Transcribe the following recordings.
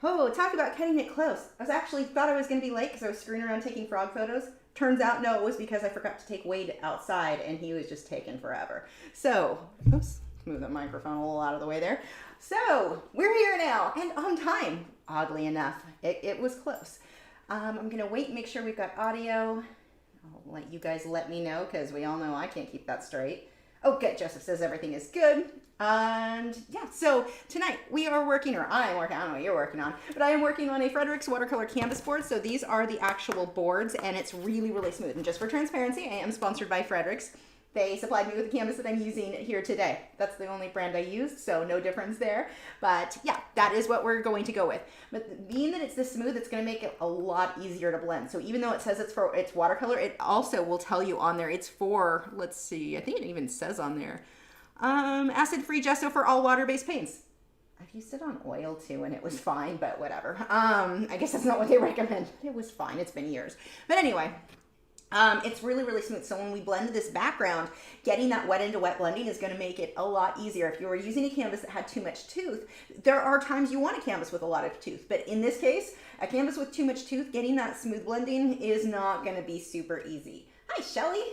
Oh, talk about cutting it close. I was actually thought I was going to be late because I was screwing around taking frog photos. Turns out, no, it was because I forgot to take Wade outside and he was just taking forever. So, oops, move the microphone a little out of the way there. So, we're here now and on time, oddly enough. It was close. I'm going to wait and make sure we've got audio. I'll let you guys let me know because we all know I can't keep that straight. Oh, good. Joseph says everything is good. And yeah, so tonight we are working, or I am working, I don't know what you're working on, but I am working on a Frederick's watercolor canvas board. So these are the actual boards and it's really, really smooth. And just for transparency, I am sponsored by Frederick's. They supplied me with the canvas that I'm using here today. That's the only brand I used, so no difference there. But yeah, that is what we're going to go with. But being that it's this smooth, it's going to make it a lot easier to blend. So even though it says it's watercolor, it also will tell you on there it's for, let's see, I think it even says on there, acid-free gesso for all water-based paints. I've used it on oil too and it was fine, but whatever. I guess that's not what they recommend. It was fine, it's been years. But anyway, it's really, really smooth. So when we blend this background, getting that wet into wet blending is going to make it a lot easier. If you were using a canvas that had too much tooth, there are times you want a canvas with a lot of tooth. But in this case, a canvas with too much tooth, getting that smooth blending is not going to be super easy. Hi, Shelly.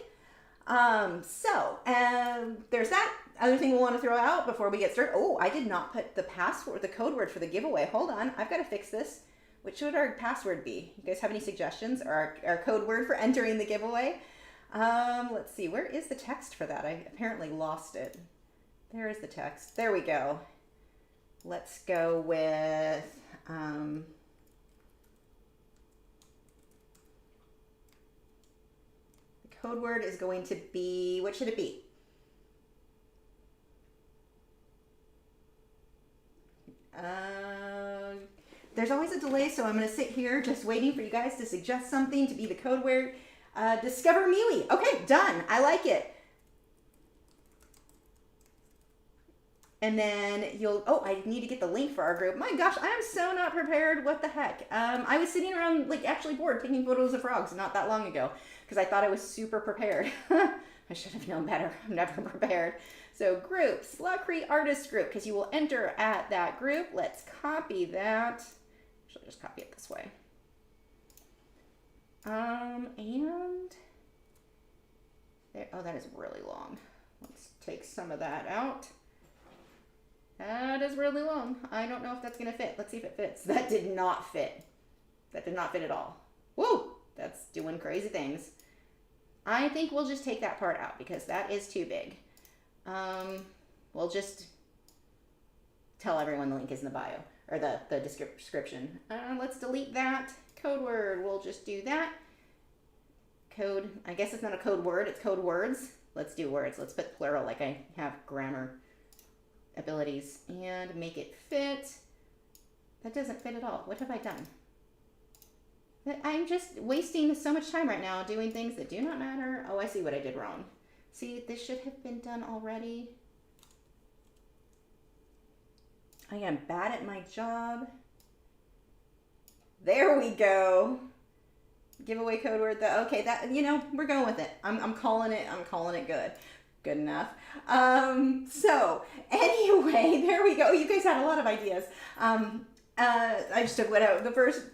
There's that. Other thing we'll want to throw out before we get started. Oh, I did not put the password, the code word for the giveaway. Hold on. I've got to fix this. What should our password be? You guys have any suggestions or our code word for entering the giveaway? Let's see. Where is the text for that? I apparently lost it. There is the text. There we go. Let's go with... the code word is going to be... What should it be? There's always a delay, so I'm going to sit here just waiting for you guys to suggest something to be the code word. Discover MeWe. Okay, done. I like it. And then oh, I need to get the link for our group. My gosh, I am so not prepared. What the heck? I was sitting around, like, actually bored taking photos of frogs not that long ago because I thought I was super prepared. I should have known better. I'm never prepared. So groups, Lachri artist group, because you will enter at that group. Let's copy that. Actually, just copy it this way. And there, oh, that is really long. Let's take some of that out. That is really long. I don't know if that's going to fit. Let's see if it fits. That did not fit. That did not fit at all. Woo! That's doing crazy things. I think we'll just take that part out because that is too big. We'll just tell everyone the link is in the bio or the description. Let's delete that. Code word, we'll just do that. Code, I guess it's not a code word, it's code words. Let's do words. Let's put plural like I have grammar abilities and make it fit. That doesn't fit at all. What have I done? I'm just wasting so much time right now doing things that do not matter. Oh, I see what I did wrong. See, this should have been done already. I am bad at my job. There we go. Giveaway code word. Okay, that, you know, we're going with it. I'm calling it. I'm calling it good. Good enough. So anyway, there we go. You guys had a lot of ideas. I just took the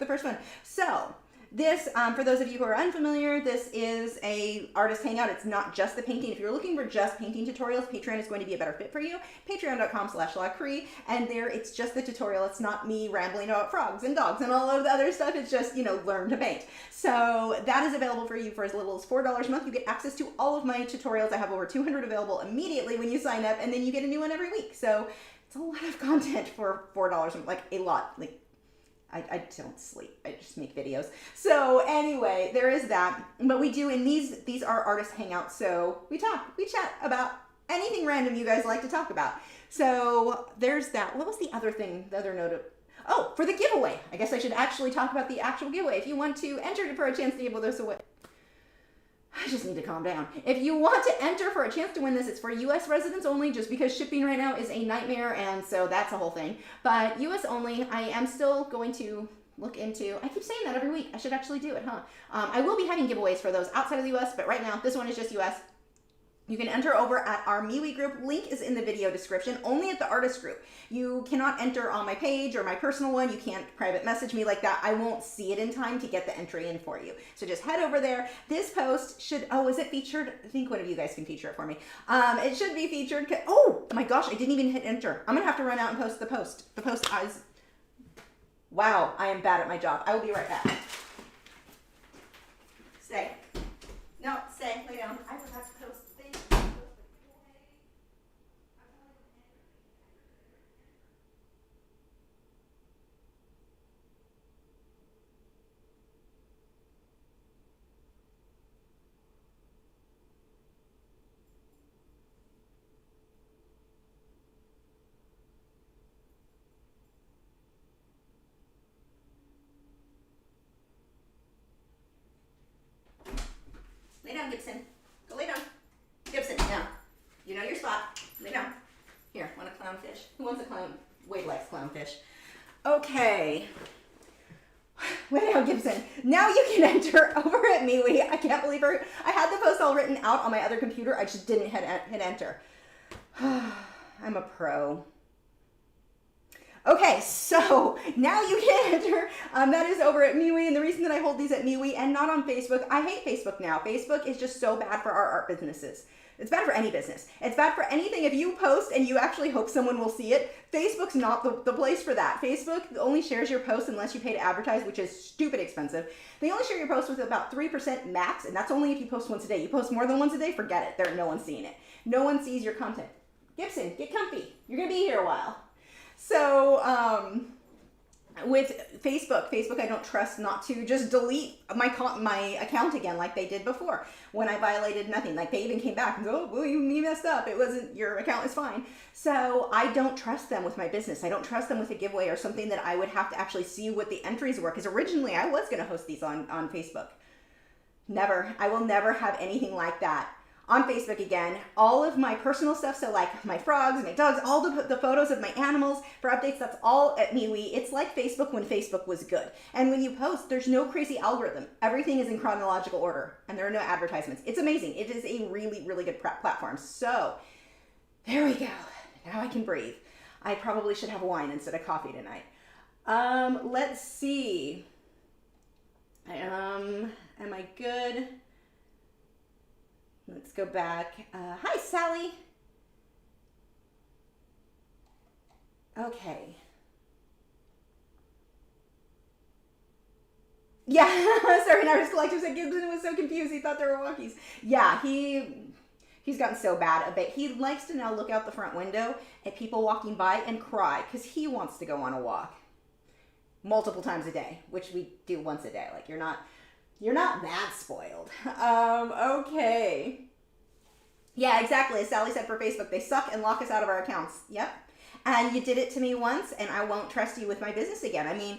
first one. So this, for those of you who are unfamiliar, this is a artist hangout. It's not just the painting. If you're looking for just painting tutorials, Patreon is going to be a better fit for you. Patreon.com/Lachri, and there it's just the tutorial. It's not me rambling about frogs and dogs and all of the other stuff. It's just, you know, learn to paint. So that is available for you for as little as $4 a month. You get access to all of my tutorials. I have over 200 available immediately when you sign up, and then you get a new one every week. So it's a lot of content for $4, like a lot. Like I don't sleep. I just make videos. So anyway, there is that. But we do, and these are artist hangouts. So we chat about anything random you guys like to talk about. So there's that. What was the other thing, the other note of, oh, for the giveaway. I guess I should actually talk about the actual giveaway. If you want to enter for a chance to give this away. I just need to calm down. If you want to enter for a chance to win this, it's for U.S. residents only, just because shipping right now is a nightmare, and so that's a whole thing. But U.S. only, I am still going to look into, I keep saying that every week. I should actually do it, huh? I will be having giveaways for those outside of the U.S., but right now, this one is just U.S. You can enter over at our MeWe group. Link is in the video description, only at the artist group. You cannot enter on my page or my personal one. You can't private message me like that. I won't see it in time to get the entry in for you. So just head over there. This post should, oh, is it featured? I think one of you guys can feature it for me. It should be featured. Oh my gosh, I didn't even hit enter. I'm gonna have to run out and post the post. The post is, wow, I am bad at my job. I will be right back. Stay. No, stay, lay down. I forgot to post the thing. Lay down, Gibson. Go lay down. Gibson, now. You know your spot. Lay down. Here, want a clownfish? Who wants a clown? Wade likes clownfish. Okay. Lay down, Gibson. Now you can enter over at MeWe. I can't believe her. I had the post all written out on my other computer. I just didn't hit enter. I'm a pro. Okay, so now you can enter. That is over at MeWe, and the reason that I hold these at MeWe and not on Facebook, I hate Facebook now. Facebook is just so bad for our art businesses. It's bad for any business. It's bad for anything. If you post and you actually hope someone will see it, Facebook's not the place for that. Facebook only shares your post unless you pay to advertise, which is stupid expensive. They only share your post with about 3% max, and that's only if you post once a day. You post more than once a day, forget it. No one's seeing it. No one sees your content. Gibson, get comfy. You're gonna be here a while. So, with Facebook, I don't trust not to just delete my account again like they did before when I violated nothing. Like they even came back and go, oh, well, you messed up. It wasn't, your account is fine. So I don't trust them with my business. I don't trust them with a giveaway or something that I would have to actually see what the entries were. Because originally I was going to host these on Facebook. Never. I will never have anything like that on Facebook again. All of my personal stuff, so like my frogs, my dogs, all the photos of my animals for updates, that's all at MeWe. It's like Facebook when Facebook was good. And when you post, there's no crazy algorithm. Everything is in chronological order and there are no advertisements. It's amazing. It is a really, really good platform. So there we go. Now I can breathe. I probably should have wine instead of coffee tonight. Let's see. Am I good? Let's go back. Hi, Sally. Okay. Yeah, sorry, an artist collector said Gibson was so confused. He thought they were walkies. Yeah, he's gotten so bad. He likes to now look out the front window at people walking by and cry because he wants to go on a walk multiple times a day, which we do once a day. Like you're not that spoiled. Okay. Yeah, exactly. As Sally said for Facebook, they suck and lock us out of our accounts. Yep. And you did it to me once, and I won't trust you with my business again. I mean,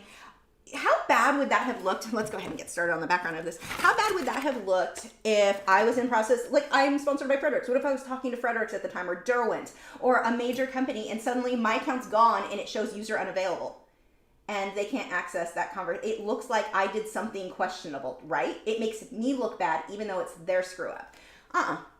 how bad would that have looked? Let's go ahead and get started on the background of this. How bad would that have looked if I was in process, like I'm sponsored by Fredericks. What if I was talking to Fredericks at the time, or Derwent, or a major company, and suddenly my account's gone and it shows user unavailable? And they can't access that conversation. It looks like I did something questionable, right? It makes me look bad, even though it's their screw up.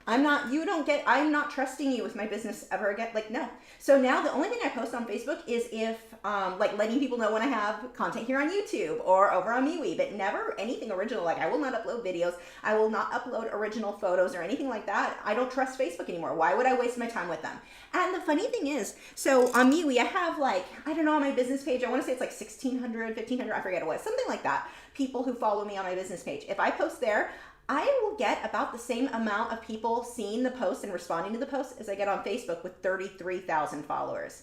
I'm not trusting you with my business ever again. Like, no. So now the only thing I post on Facebook is if, like letting people know when I have content here on YouTube or over on MeWe, but never anything original. Like I will not upload videos. I will not upload original photos or anything like that. I don't trust Facebook anymore. Why would I waste my time with them? And the funny thing is, so on MeWe, I have like, I don't know, on my business page, I want to say it's like 1,600, 1,500, I forget what, something like that. People who follow me on my business page. If I post there, I will get about the same amount of people seeing the post and responding to the post as I get on Facebook with 33,000 followers.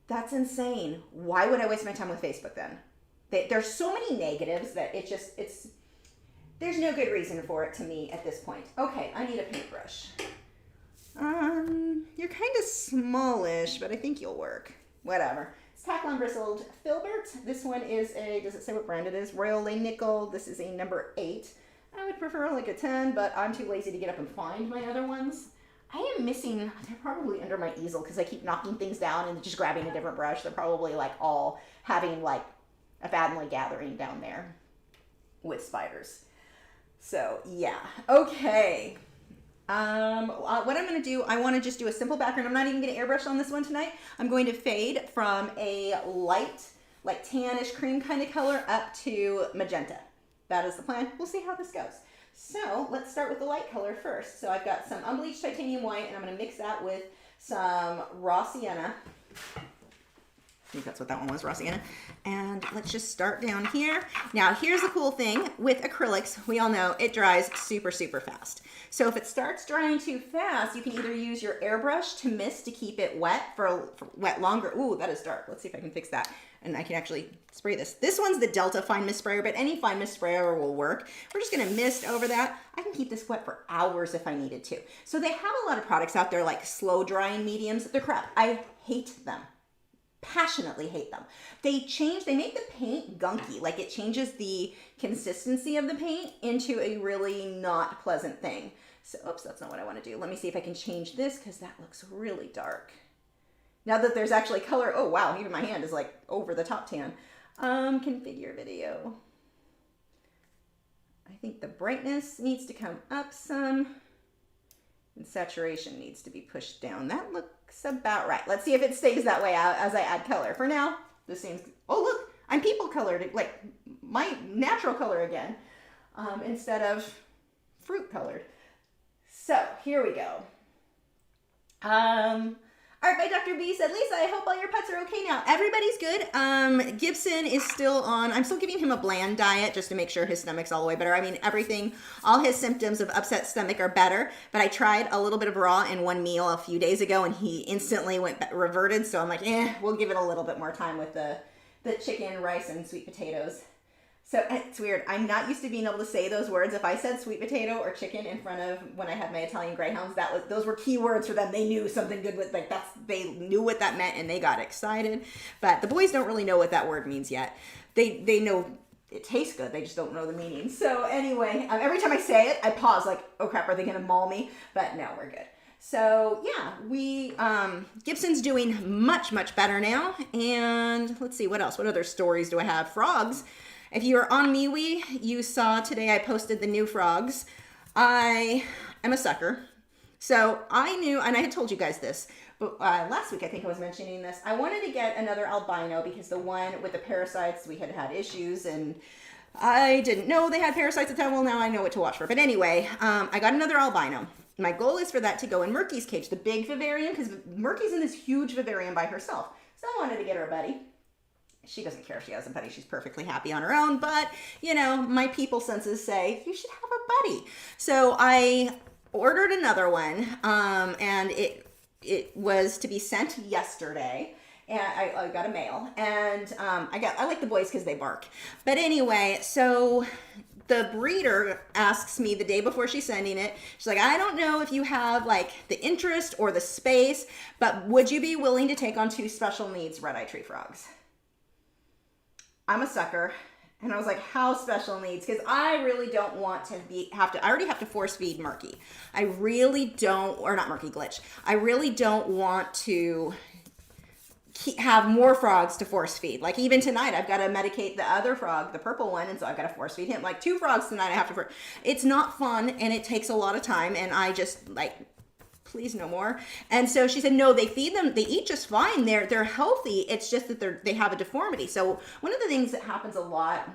That's insane. Why would I waste my time with Facebook then? There's so many negatives that there's no good reason for it to me at this point. Okay, I need a paintbrush. You're kind of smallish, but I think you'll work. Whatever. It's Taklon Bristled Filbert. This one is does it say what brand it is? Royal Lane Nickel. This is a number 8. I would prefer like a 10, but I'm too lazy to get up and find my other ones. I am missing, they're probably under my easel because I keep knocking things down and just grabbing a different brush. They're probably like all having like a family gathering down there with spiders. So yeah, okay. What I'm going to do, I want to just do a simple background. I'm not even going to airbrush on this one tonight. I'm going to fade from a light, like tannish cream kind of color up to magenta. That is the plan. We'll see how this goes. So let's start with the light color first. So I've got some unbleached titanium white, and I'm going to mix that with some raw sienna. I think that's what that one was, raw sienna. And let's just start down here. Now, here's the cool thing with acrylics. We all know it dries super, super fast. So if it starts drying too fast, you can either use your airbrush to mist to keep it wet for wet longer. Ooh, that is dark. Let's see if I can fix that. And I can actually spray this. This one's the Delta Fine Mist Sprayer, but any fine mist sprayer will work. We're just gonna mist over that. I can keep this wet for hours if I needed to. So they have a lot of products out there like slow drying mediums. They're crap. I hate them. Passionately hate them. They make the paint gunky. Like it changes the consistency of the paint into a really not pleasant thing. So, oops, that's not what I want to do. Let me see if I can change this because that looks really dark. Now that there's actually color, oh wow, even my hand is like over the top tan. Configure video. I think the brightness needs to come up some and saturation needs to be pushed down. That looks about right. Let's see if it stays that way out as I add color. For now, this seems, oh look, I'm people colored, like my natural color again, instead of fruit colored. So here we go. Art by Dr. B said, Lisa, I hope all your pets are okay now. Everybody's good. Gibson is still on, I'm still giving him a bland diet just to make sure his stomach's all the way better. I mean, everything, all his symptoms of upset stomach are better, but I tried a little bit of raw in one meal a few days ago and he instantly reverted. So I'm like, we'll give it a little bit more time with the chicken, rice, and sweet potatoes. So it's weird. I'm not used to being able to say those words. If I said sweet potato or chicken in front of when I had my Italian Greyhounds, those were key words for them. They knew something good with they knew what that meant and they got excited. But the boys don't really know what that word means yet. They know it tastes good. They just don't know the meaning. So anyway, every time I say it, I pause like, oh crap, are they gonna maul me? But no, we're good. So yeah, Gibson's doing much, much better now. And let's see, what else? What other stories do I have? Frogs. If you are on MeWe, you saw today I posted the new frogs. I am a sucker. So I knew, and I had told you guys this, but last week I think I was mentioning this. I wanted to get another albino because the one with the parasites, we had issues and I didn't know they had parasites at the time. Well, now I know what to watch for. But anyway, I got another albino. My goal is for that to go in Murky's cage, the big vivarium, because Murky's in this huge vivarium by herself. So I wanted to get her a buddy. She doesn't care if she has a buddy. She's perfectly happy on her own. But, you know, my people senses say, you should have a buddy. So I ordered another one, and it was to be sent yesterday. And I got a mail. And I like the boys because they bark. But anyway, so the breeder asks me the day before she's sending it, she's like, I don't know if you have like the interest or the space, but would you be willing to take on 2 special needs red-eye tree frogs? I'm a sucker. And I was like, how special needs? Because I really don't want to I already have to force feed Murky. I really don't, or not Murky, Glitch. I really don't want to have more frogs to force feed. Like even tonight, I've got to medicate the other frog, the purple one, and so I've got to force feed him. Like 2 frogs tonight I have to, it's not fun and it takes a lot of time and I just like, please no more. And so she said, no, they feed them, they eat just fine. They're healthy. It's just that they have a deformity. So one of the things that happens a lot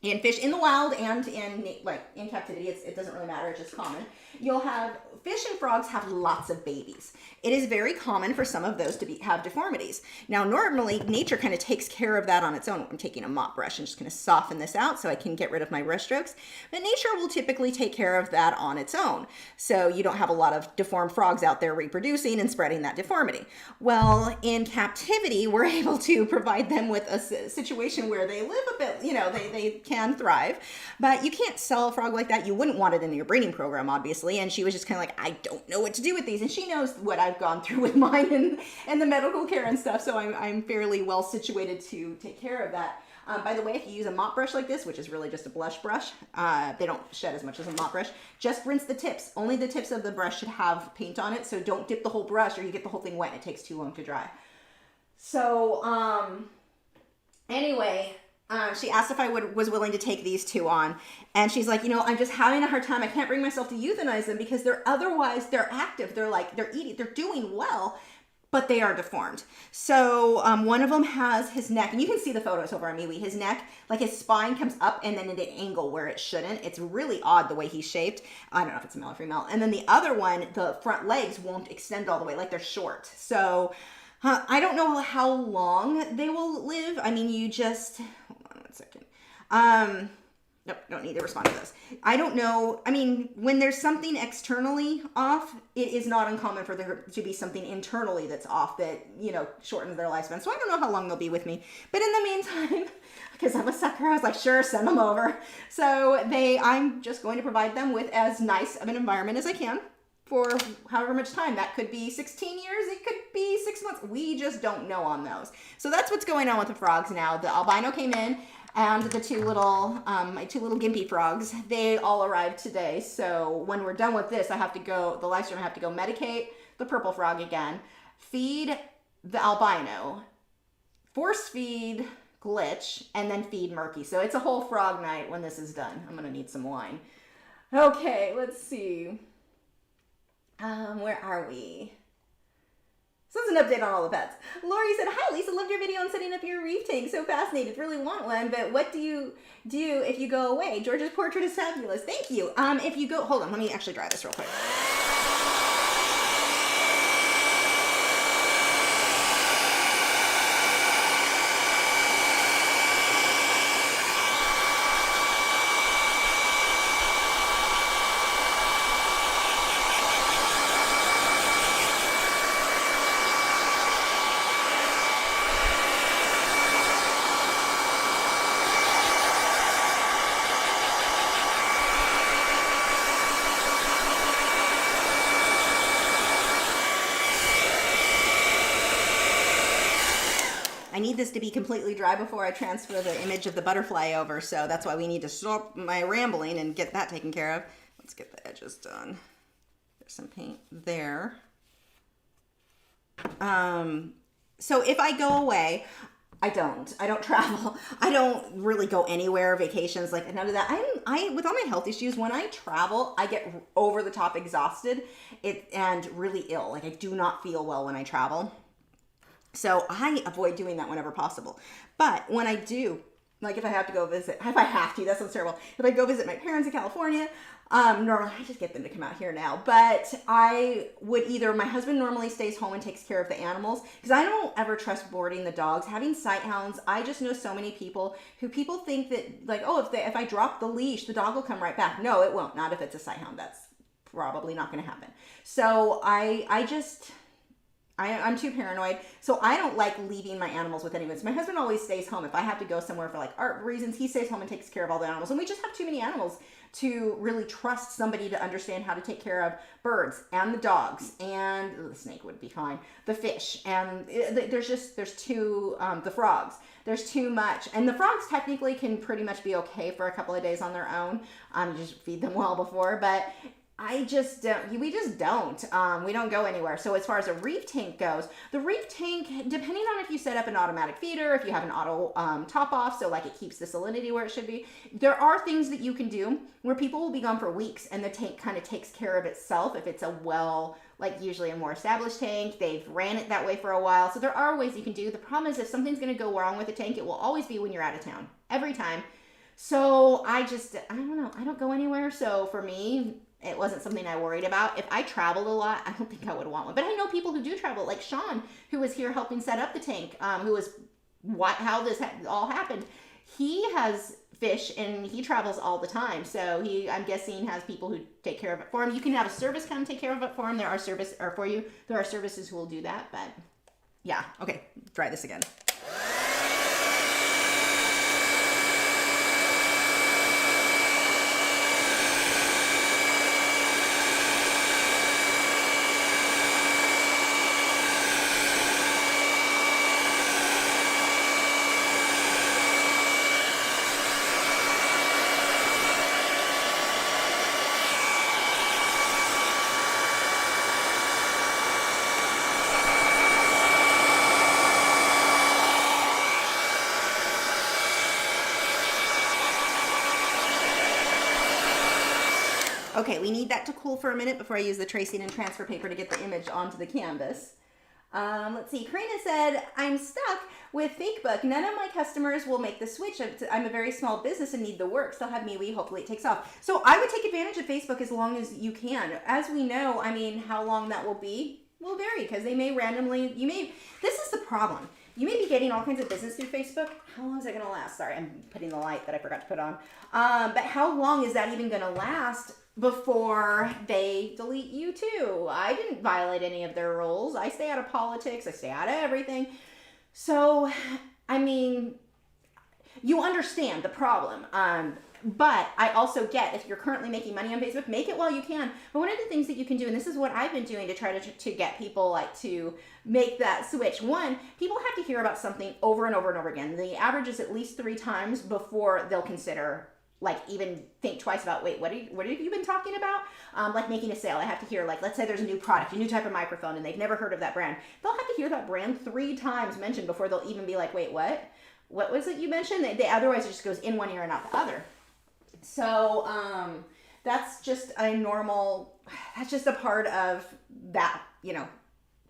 in fish in the wild and in captivity, it doesn't really matter, it's just common. You'll have fish and frogs have lots of babies. It is very common for some of those to have deformities. Now, normally nature kind of takes care of that on its own. I'm taking a mop brush and just going to soften this out so I can get rid of my brush strokes. But nature will typically take care of that on its own. So you don't have a lot of deformed frogs out there reproducing and spreading that deformity. Well, in captivity, we're able to provide them with a situation where they live a bit, they can thrive, but you can't sell a frog like that. You wouldn't want it in your breeding program, obviously. And she was just kind of like, I don't know what to do with these. And she knows what I've gone through with mine and the medical care and stuff. So I'm fairly well situated to take care of that. By the way, if you use a mop brush like this, which is really just a blush brush, they don't shed as much as a mop brush, just rinse the tips. Only the tips of the brush should have paint on it. So don't dip the whole brush or you get the whole thing wet and it takes too long to dry. So anyway, She asked if I was willing to take these two on, and she's like, you know, I'm just having a hard time. I can't bring myself to euthanize them because they're active. They're eating, they're doing well, but they are deformed. So one of them has his neck, and you can see the photos over on MeWe. His neck, like his spine comes up and then at an angle where it shouldn't. It's really odd the way he's shaped. I don't know if it's a male or female. And then the other one, the front legs won't extend all the way, like they're short. So I don't know how long they will live. I mean, hold on 1 second. Nope, don't need to respond to this. I don't know. I mean, when there's something externally off, it is not uncommon for there to be something internally that's off that, you know, shortens their lifespan. So I don't know how long they'll be with me. But in the meantime, because I'm a sucker, I was like, sure, send them over. So I'm just going to provide them with as nice of an environment as I can for however much time. That could be 16 years. It could be 6 months. We just don't know on those. So that's what's going on with the frogs now. The albino came in. And the two little, my two little gimpy frogs, they all arrived today. So when we're done with this, the live stream, I have to go medicate the purple frog again, feed the albino, force feed Glitch, and then feed Murky. So it's a whole frog night when this is done. I'm going to need some wine. Okay, let's see. Where are we? So that's an update on all the pets. Lori said, hi Lisa, loved your video on setting up your reef tank. So fascinated, really want one, but what do you do if you go away? George's portrait is fabulous. Thank you. If you go, hold on, let me actually dry this real quick. I need this to be completely dry before I transfer the image of the butterfly over, so that's why we need to stop my rambling and get that taken care of. Let's get the edges done. There's some paint there. So if I go away, I don't travel. I don't really go anywhere, vacations, like none of that. With all my health issues, when I travel, I get over the top exhausted and really ill. Like I do not feel well when I travel. So I avoid doing that whenever possible. But when I do, like if I have to go visit, that sounds terrible. If I go visit my parents in California, normally I just get them to come out here now. But my husband normally stays home and takes care of the animals because I don't ever trust boarding the dogs. Having sight hounds, I just know so many people think that like, oh, if I drop the leash, the dog will come right back. No, it won't. Not if it's a sight hound. That's probably not going to happen. So I'm too paranoid, so I don't like leaving my animals with anyone. So my husband always stays home. If I have to go somewhere for like art reasons, he stays home and takes care of all the animals. And we just have too many animals to really trust somebody to understand how to take care of birds and the dogs, and the snake would be fine, the fish, and there's too, the frogs. There's too much. And the frogs technically can pretty much be okay for a couple of days on their own. Just feed them well before, but we just don't. We don't go anywhere. So as far as a reef tank goes, the reef tank, depending on if you set up an automatic feeder, if you have an auto top off, so like it keeps the salinity where it should be, there are things that you can do where people will be gone for weeks and the tank kind of takes care of itself. If it's like usually a more established tank, they've ran it that way for a while. So there are ways you can do. The problem is if something's going to go wrong with the tank, it will always be when you're out of town, every time. So I don't know. I don't go anywhere. So for me, it wasn't something I worried about. If I traveled a lot, I don't think I would want one. But I know people who do travel, like Sean, who was here helping set up the tank, who was how this all happened. He has fish and he travels all the time. So I'm guessing, has people who take care of it for him. You can have a service come take care of it for him. There are services who will do that. But yeah, okay, try this again. Okay, we need that to cool for a minute before I use the tracing and transfer paper to get the image onto the canvas. Let's see. Karina said, I'm stuck with Fakebook. None of my customers will make the switch. I'm a very small business and need the work. Still have MeWe. Hopefully it takes off. So I would take advantage of Facebook as long as you can. As we know, I mean, how long that will be will vary because they may randomly, this is the problem. You may be getting all kinds of business through Facebook. How long is it going to last? Sorry, I'm putting the light that I forgot to put on. But how long is that even going to last before they delete you too? I didn't violate any of their rules. I stay out of politics. I stay out of everything. So, I mean, you understand the problem. But I also get if you're currently making money on Facebook, make it while you can. But one of the things that you can do, and this is what I've been doing to try to get people like to make that switch. One, people have to hear about something over and over and over again. The average is at least 3 times before they'll consider, like, even think twice about, wait, what have you been talking about? Like making a sale. I have to hear, like, let's say there's a new product, a new type of microphone, and they've never heard of that brand. They'll have to hear that brand 3 times mentioned before they'll even be like, wait, what? What was it you mentioned? Otherwise, it just goes in one ear and out the other. So that's just that's just a part of that,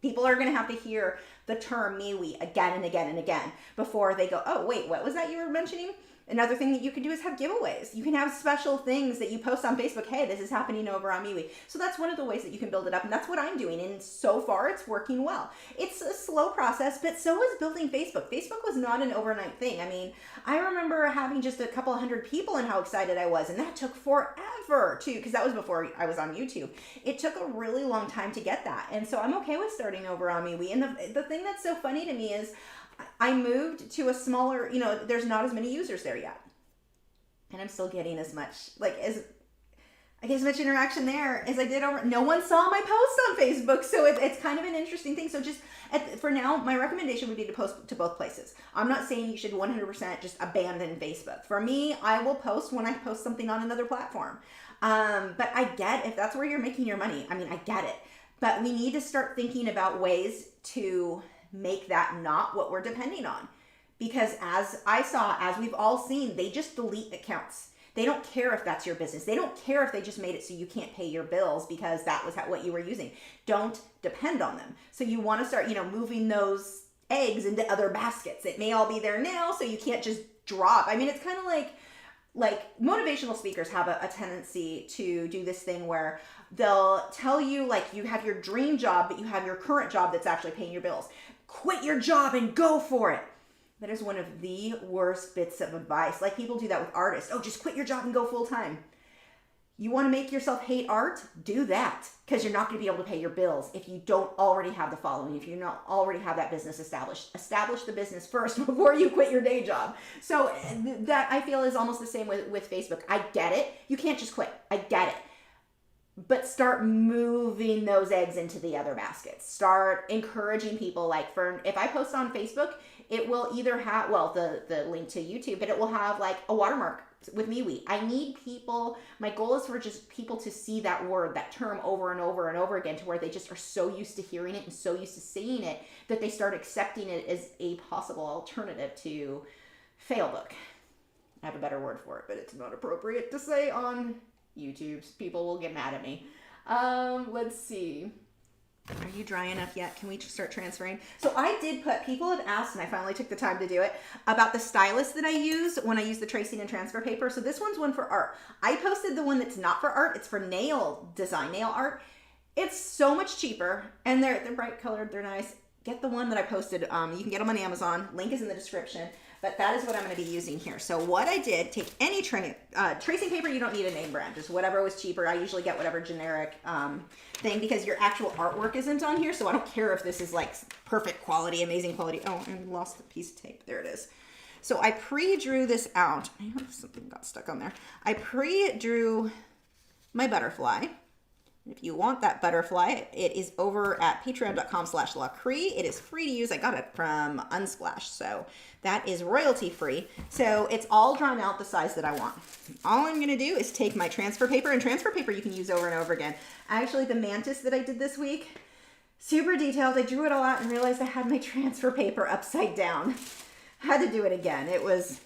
people are going to have to hear the term MeWe again and again and again before they go, oh, wait, what was that you were mentioning? Another thing that you can do is have giveaways. You can have special things that you post on Facebook. Hey, this is happening over on MeWe. So that's one of the ways that you can build it up. And that's what I'm doing. And so far, it's working well. It's a slow process, but so is building Facebook. Facebook was not an overnight thing. I mean, I remember having just a couple 100 people and how excited I was. And that took forever too, because that was before I was on YouTube. It took a really long time to get that. And so I'm okay with starting over on MeWe. And the thing that's so funny to me is I moved to a smaller, there's not as many users there yet. And I'm still getting as much, as much interaction there as I did over. No one saw my post on Facebook. So it's kind of an interesting thing. So just for now, my recommendation would be to post to both places. I'm not saying you should 100% just abandon Facebook. For me, I will post when I post something on another platform. But I get if that's where you're making your money. I mean, I get it. But we need to start thinking about ways to make that not what we're depending on. Because as we've all seen, they just delete accounts. They don't care if that's your business. They don't care if they just made it so you can't pay your bills because that was what you were using. Don't depend on them. So you want to start, moving those eggs into other baskets. It may all be there now, so you can't just drop. I mean, it's kind of like motivational speakers have a tendency to do this thing where they'll tell you, like, you have your dream job, but you have your current job that's actually paying your bills. Quit your job and go for it. That is one of the worst bits of advice. Like, people do that with artists. Oh, just quit your job and go full time. You want to make yourself hate art? Do that, because you're not going to be able to pay your bills if you don't already have the following, if you don't already have that business established. Establish the business first before you quit your day job. So that, I feel, is almost the same with Facebook. I get it. You can't just quit. I get it. But start moving those eggs into the other baskets. Start encouraging people. Like, if I post on Facebook, it will either have, the link to YouTube, but it will have like a watermark with MeWe. I need people, my goal is for just people to see that word, that term over and over and over again, to where they just are so used to hearing it and so used to seeing it that they start accepting it as a possible alternative to Failbook. I have a better word for it, but it's not appropriate to say on YouTube. People will get mad at me. Let's see. Are you dry enough yet? Can we start transferring? So I did people have asked, and I finally took the time to do it, about the stylus that I use when I use the tracing and transfer paper. So this one's one for art. I posted the one that's not for art. It's for nail design, nail art. It's so much cheaper, and they're bright colored. They're nice. Get the one that I posted. You can get them on Amazon. Link is in the description. But that is what I'm going to be using here. So what I did, take any tracing paper. You don't need a name brand, just whatever was cheaper. I usually get whatever generic thing, because your actual artwork isn't on here. So I don't care if this is like perfect quality, amazing quality. Oh, I lost the piece of tape. There it is. So I pre-drew this out. I hope something got stuck on there. I pre-drew my butterfly. If you want that butterfly, it is over at patreon.com/Lachri. It is free to use. I got it from Unsplash, so that is royalty free. So it's all drawn out the size that I want. All I'm going to do is take my transfer paper, and transfer paper you can use over and over again. Actually, the mantis that I did this week, super detailed. I drew it all out and realized I had my transfer paper upside down. I had to do it again. It was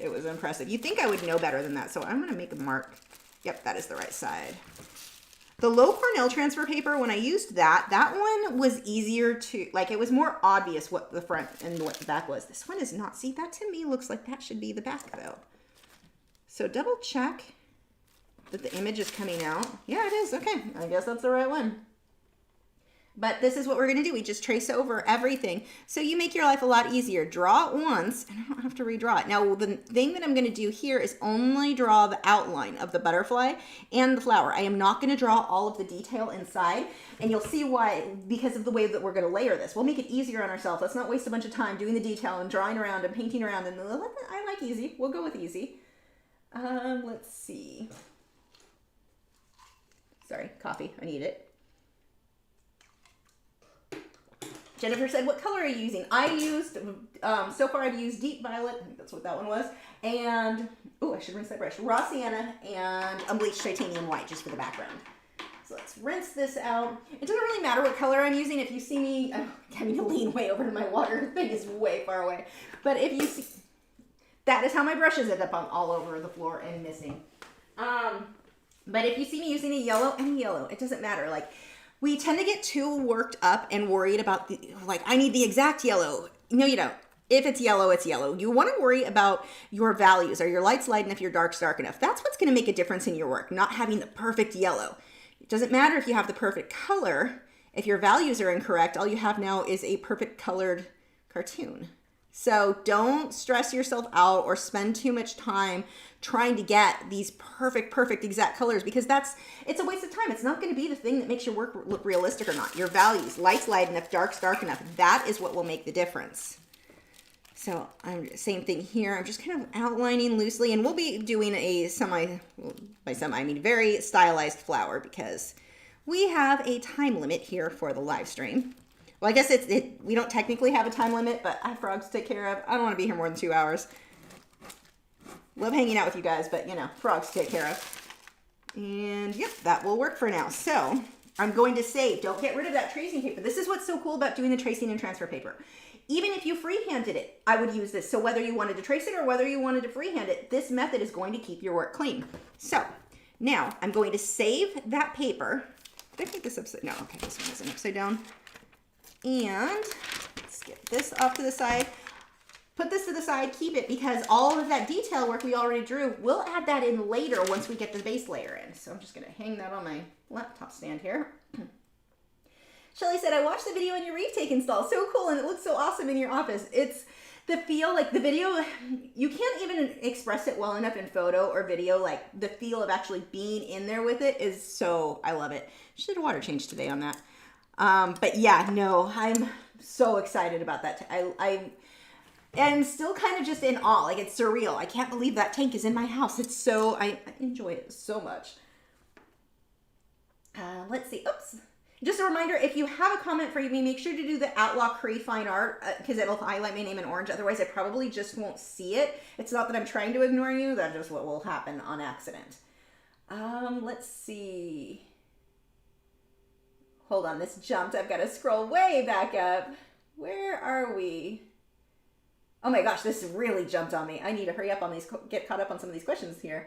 impressive. You'd think I would know better than that, so I'm going to make a mark Yep, that is the right side. The low Cornell transfer paper, when I used that one was easier to, like, it was more obvious what the front and what the back was. This one is not. See, that to me looks like that should be the back though. So double check that the image is coming out. Yeah, it is. Okay, I guess that's the right one. But this is what we're going to do. We just trace over everything. So you make your life a lot easier. Draw it once, and I don't have to redraw it. Now, the thing that I'm going to do here is only draw the outline of the butterfly and the flower. I am not going to draw all of the detail inside, and you'll see why, because of the way that we're going to layer this. We'll make it easier on ourselves. Let's not waste a bunch of time doing the detail and drawing around and painting around. And I like easy. We'll go with easy. Let's see. Sorry, coffee. I need it. Jennifer said, what color are you using? I used, so far I've used Deep Violet, I think that's what that one was, and, oh, I should rinse that brush, Raw Sienna and Unbleached Titanium White, just for the background. So let's rinse this out. It doesn't really matter what color I'm using. If you see me, I'm having to lean way over to my water thing is way far away. But if you see, that is how my brushes end up on all over the floor and missing. But if you see me using a yellow, any yellow, it doesn't matter. Like, we tend to get too worked up and worried about the, like, I need the exact yellow. No, you don't. If it's yellow, it's yellow. You want to worry about your values. Are your lights light enough? Your darks dark enough? That's what's going to make a difference in your work, not having the perfect yellow. It doesn't matter if you have the perfect color. If your values are incorrect, all you have now is a perfect colored cartoon. So don't stress yourself out or spend too much time trying to get these perfect exact colors, because it's a waste of time. It's not going to be the thing that makes your work look realistic or not. Your values, lights light enough, darks dark enough, that is what will make the difference. So same thing here. I'm just kind of outlining loosely, and we'll be doing a by semi I mean very stylized flower, because we have a time limit here for the live stream. Well, I guess we don't technically have a time limit, but I have frogs to take care of. I don't want to be here more than 2 hours. Love hanging out with you guys, but, you know, frogs to take care of. And, yep, that will work for now. So, I'm going to save. Don't get rid of that tracing paper. This is what's so cool about doing the tracing and transfer paper. Even if you freehanded it, I would use this. So, whether you wanted to trace it or whether you wanted to freehand it, this method is going to keep your work clean. So, now, I'm going to save that paper. Did I keep this upside? No, okay, this one isn't upside down. And let's get this off to the side. Put this to the side, keep it, because all of that detail work we already drew, we'll add that in later once we get the base layer in. So I'm just going to hang that on my laptop stand here. Shelly said, I watched the video on your reef take install. So cool, and it looks so awesome in your office. It's the feel, like the video, you can't even express it well enough in photo or video. Like the feel of actually being in there with it is so, I love it. Should have a water change today on that. But yeah, no, I'm so excited about that. I'm still kind of just in awe. Like, it's surreal. I can't believe that tank is in my house. It's so, I enjoy it so much. Let's see. Oops. Just a reminder, if you have a comment for me, make sure to do the Lachri fine art, because it'll highlight my name in orange. Otherwise, I probably just won't see it. It's not that I'm trying to ignore you. That's just what will happen on accident. Let's see. Hold on, this jumped. I've got to scroll way back up. Where are we? Oh my gosh, this really jumped on me. I need to hurry up on these, get caught up on some of these questions here.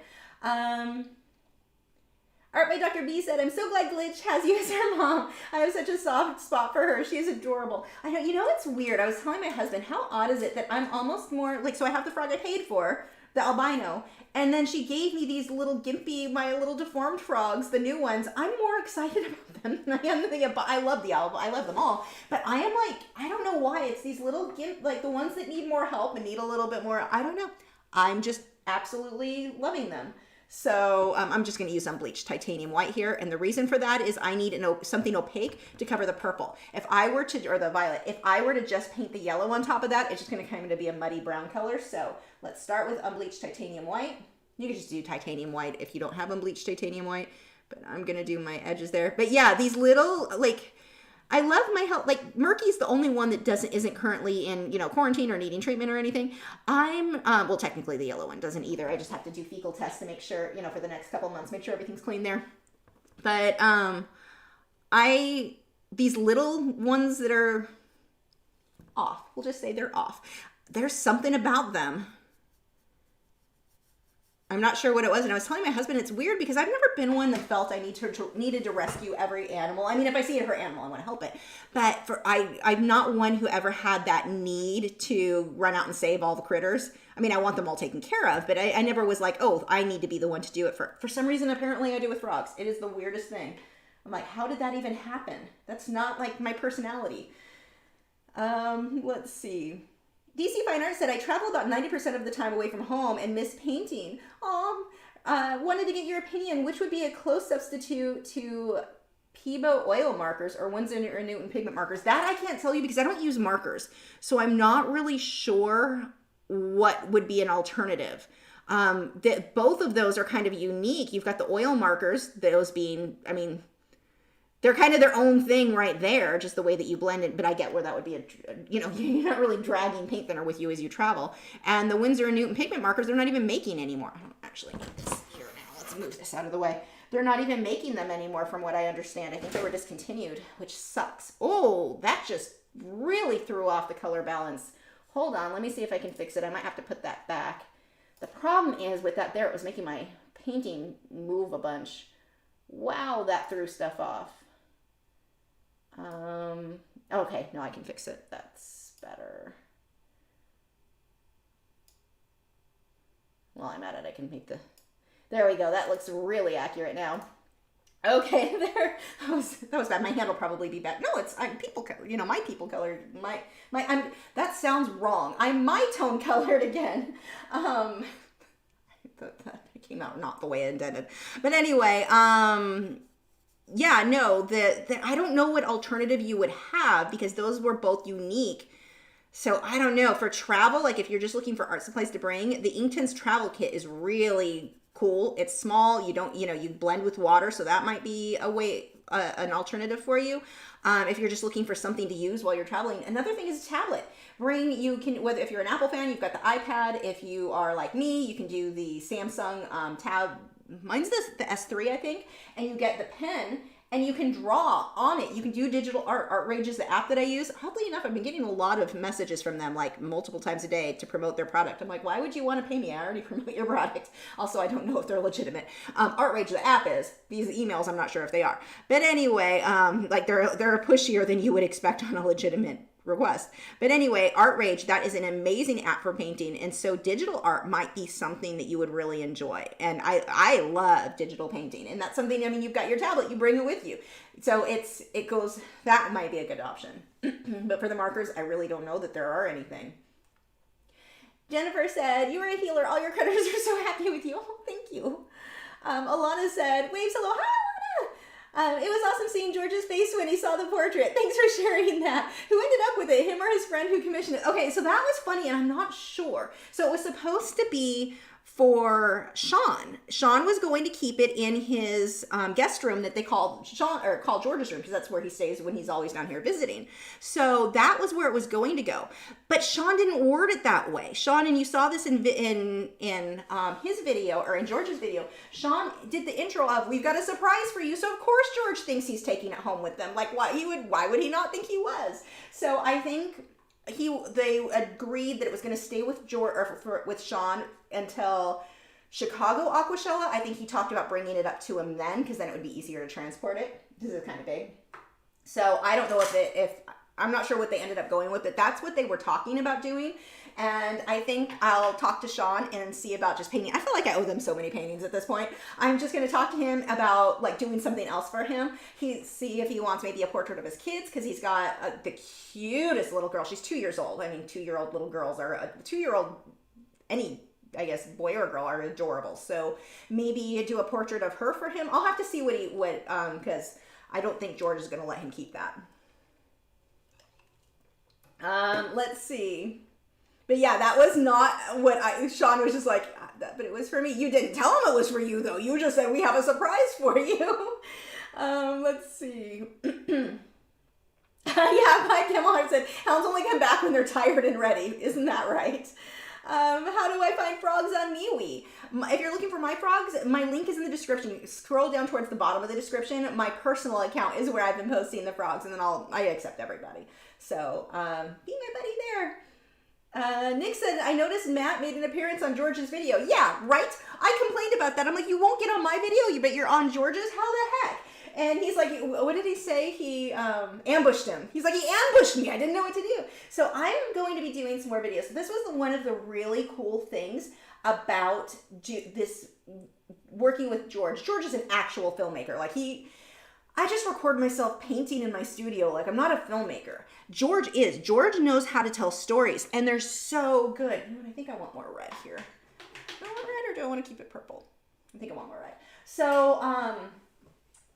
Art by Dr. B said, I'm so glad Glitch has you as her mom. I have such a soft spot for her. She is adorable. I know, you know, it's weird. I was telling my husband, how odd is it that I'm almost more, like, so I have the frog I paid for, the albino, and then she gave me these little gimpy, my little deformed frogs, the new ones. I'm more excited about them than I am I love the albino. I love them all. But I am like, I don't know why. It's these little gimp, like the ones that need more help and need a little bit more, I don't know. I'm just absolutely loving them. So I'm just going to use unbleached titanium white here. And the reason for that is I need something opaque to cover the purple. If I were to, or the violet, if I were to just paint the yellow on top of that, it's just going to kind of be a muddy brown color. So let's start with unbleached titanium white. You can just do titanium white if you don't have unbleached titanium white, but I'm going to do my edges there. But yeah, these little, like, I love my help. Like, Murky's the only one that isn't currently in, you know, quarantine or needing treatment or anything. Well, technically the yellow one doesn't either. I just have to do fecal tests to make sure, you know, for the next couple months, make sure everything's clean there. But, these little ones that are off, we'll just say they're off. There's something about them I'm not sure what it was. And I was telling my husband, it's weird because I've never been one that felt I needed to rescue every animal. I mean, if I see a hurt animal, I want to help it. But I'm not one who ever had that need to run out and save all the critters. I mean, I want them all taken care of, but I never was like, oh, I need to be the one to do it. For some reason, apparently I do with frogs. It is the weirdest thing. I'm like, how did that even happen? That's not like my personality. Let's see. DC Fine Art said, I travel about 90% of the time away from home and miss painting. Wanted to get your opinion. Which would be a close substitute to Peebo oil markers or Winsor & Newton pigment markers? That I can't tell you because I don't use markers. So I'm not really sure what would be an alternative. Both of those are kind of unique. You've got the oil markers, those being, I mean, they're kind of their own thing right there, just the way that you blend it. But I get where that would be you're not really dragging paint thinner with you as you travel. And the Winsor & Newton pigment markers, they're not even making anymore. I don't actually need this here now. Let's move this out of the way. They're not even making them anymore from what I understand. I think they were discontinued, which sucks. Oh, that just really threw off the color balance. Hold on, let me see if I can fix it. I might have to put that back. The problem is with that there, it was making my painting move a bunch. Wow, that threw stuff off. Okay, no, I can fix it. That's better. While I'm at it, I can make there we go. That looks really accurate now. Okay, there. That was bad. My hand will probably be bad. No, I'm people color. My people colored. That sounds wrong. I'm my tone colored again. That came out not the way I intended. But anyway, yeah, no, I don't know what alternative you would have because those were both unique. So I don't know. For travel, like if you're just looking for art supplies to bring, the Inktense travel kit is really cool. It's small. You don't, you blend with water. So that might be a way, an alternative for you. If you're just looking for something to use while you're traveling. Another thing is a tablet. Whether if you're an Apple fan, you've got the iPad. If you are like me, you can do the Samsung tab. Mine's the S3, I think. And you get the pen and you can draw on it. You can do digital art. ArtRage is the app that I use. Oddly enough, I've been getting a lot of messages from them like multiple times a day to promote their product. I'm like, why would you want to pay me? I already promote your product. Also, I don't know if they're legitimate. ArtRage, the app is. These emails, I'm not sure if they are. But anyway, like they're pushier than you would expect on a legitimate request. But anyway, ArtRage, that is an amazing app for painting. And so digital art might be something that you would really enjoy. And I love digital painting. And that's something, I mean, you've got your tablet, you bring it with you. So that might be a good option. But for the markers, I really don't know that there are anything. Jennifer said, you are a healer. All your creditors are so happy with you. Oh, thank you. Alana said, waves hello. Hi, Alana. It was awesome seeing George's face when he saw the portrait. Thanks for sharing that. Who ended up with it? Him or his friend who commissioned it? Okay, so that was funny, and I'm not sure. So it was supposed to be for Sean. Sean was going to keep it in his guest room that they called George's room because that's where he stays when he's always down here visiting. So that was where it was going to go. But Sean didn't word it that way. Sean, and you saw this in his video or in George's video, Sean did the intro of, we've got a surprise for you. So of course George thinks he's taking it home with them. Like why would he not think he was? So I think they agreed that it was going to stay with George or with Sean until Chicago Aquashella. I think he talked about bringing it up to him then because then it would be easier to transport it. This is kind of big. So I don't know if I'm not sure what they ended up going with, but that's what they were talking about doing. And I think I'll talk to Sean and see about just painting. I feel like I owe them so many paintings at this point. I'm just going to talk to him about like doing something else for him. See if he wants maybe a portrait of his kids because he's got the cutest little girl. She's 2 years old. I mean, 2-year-old little girls are a 2-year-old, any, I guess, boy or girl are adorable. So maybe do a portrait of her for him. I'll have to see because I don't think George is going to let him keep that. Let's see. But yeah, that was not what Sean was just like, but it was for me. You didn't tell him it was for you though. You just said, we have a surprise for you. Let's see. Yeah, Mike Gemhart said, hounds only come back when they're tired and ready. Isn't that right? How do I find frogs on MeWe? If you're looking for my frogs, my link is in the description. You scroll down towards the bottom of the description. My personal account is where I've been posting the frogs, and then I accept everybody. So be my buddy there. Nick said, I noticed Matt made an appearance on George's video. Yeah, right? I complained about that. I'm like, you won't get on my video, but you're on George's? How the heck? And he's like, what did he say? He ambushed him. He's like, he ambushed me. I didn't know what to do. So I'm going to be doing some more videos. So this was one of the really cool things about this working with George. George is an actual filmmaker. Like I just record myself painting in my studio. Like I'm not a filmmaker. George is. George knows how to tell stories and they're so good. You know what? I think I want more red here. Do I want red or do I want to keep it purple? I think I want more red. So,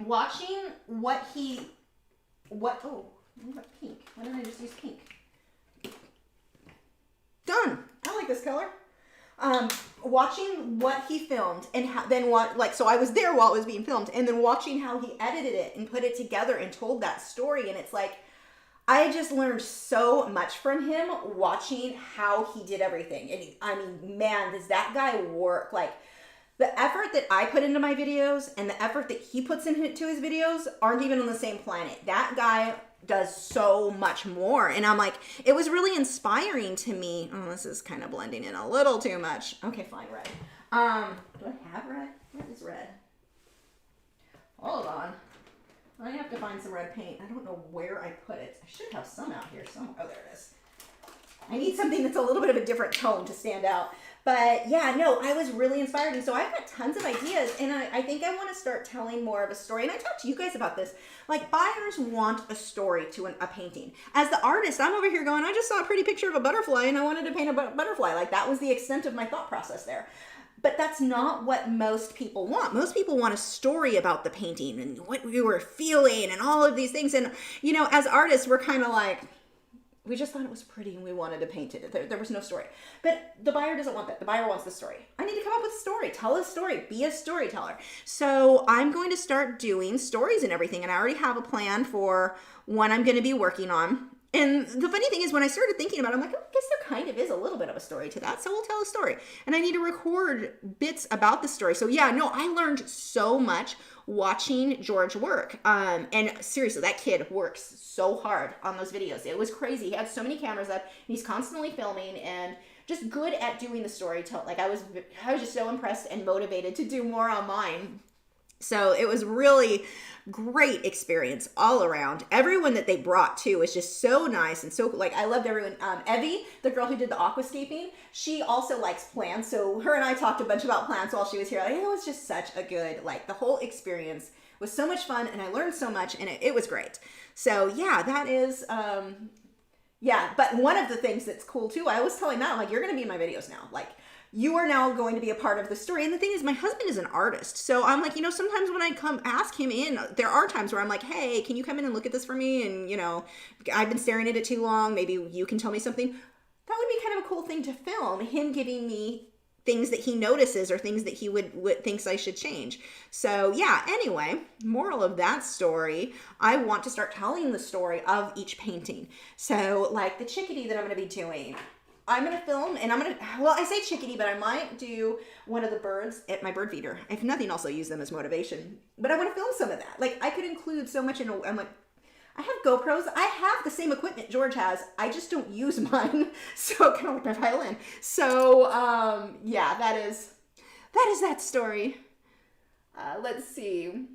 watching what pink. Why didn't I just use pink? Done. I like this color. Watching what he filmed and so I was there while it was being filmed and then watching how he edited it and put it together and told that story. And it's like, I just learned so much from him watching how he did everything. And I mean, man, does that guy work? Like the effort that I put into my videos and the effort that he puts into his videos aren't even on the same planet. That guy does so much more. And I'm like, it was really inspiring to me. Oh, this is kind of blending in a little too much. Okay, fine, red. Do I have red? Where is red? Hold on. I have to find some red paint. I don't know where I put it. I should have some out here somewhere. Oh, there it is. I need something that's a little bit of a different tone to stand out. But yeah, no, I was really inspired. And so I've got tons of ideas and I think I want to start telling more of a story. And I talked to you guys about this. Like buyers want a story to a painting. As the artist, I'm over here going, I just saw a pretty picture of a butterfly and I wanted to paint a butterfly. Like that was the extent of my thought process there. But that's not what most people want. Most people want a story about the painting and what we were feeling and all of these things. And, you know, as artists, we're kind of like, we just thought it was pretty and we wanted to paint it. There was no story. But the buyer doesn't want that. The buyer wants the story. I need to come up with a story. Tell a story. Be a storyteller. So I'm going to start doing stories and everything. And I already have a plan for what I'm going to be working on. And the funny thing is when I started thinking about it, I'm like, oh, I guess there kind of is a little bit of a story to that. So we'll tell a story. And I need to record bits about the story. So yeah, no, I learned so much watching George work. And seriously, that kid works so hard on those videos. It was crazy. He had so many cameras up and he's constantly filming and just good at doing the storytelling. Like I was just so impressed and motivated to do more on mine. So it was really great experience all around. Everyone that they brought too was just so nice and so like I loved everyone. Evie, the girl who did the aquascaping, she also likes plants. So her and I talked a bunch about plants while she was here. Like, it was just such a good, like the whole experience was so much fun and I learned so much and it was great. So yeah, that is, yeah. But one of the things that's cool too, I was telling Matt, I'm like, you're going to be in my videos now. Like, you are now going to be a part of the story. And the thing is, my husband is an artist. So I'm like, you know, sometimes when I come ask him in, there are times where I'm like, hey, can you come in and look at this for me? And, you know, I've been staring at it too long. Maybe you can tell me something. That would be kind of a cool thing to film, him giving me things that he notices or things that he would thinks I should change. So yeah, anyway, moral of that story, I want to start telling the story of each painting. So like the chickadee that I'm going to be doing, I'm going to film and well, I say chickadee, but I might do one of the birds at my bird feeder. If nothing else, I'll use them as motivation. But I want to film some of that. Like I could include so much I'm like, I have GoPros. I have the same equipment George has. I just don't use mine. So kind of like my violin. So yeah, that is that story. Let's see.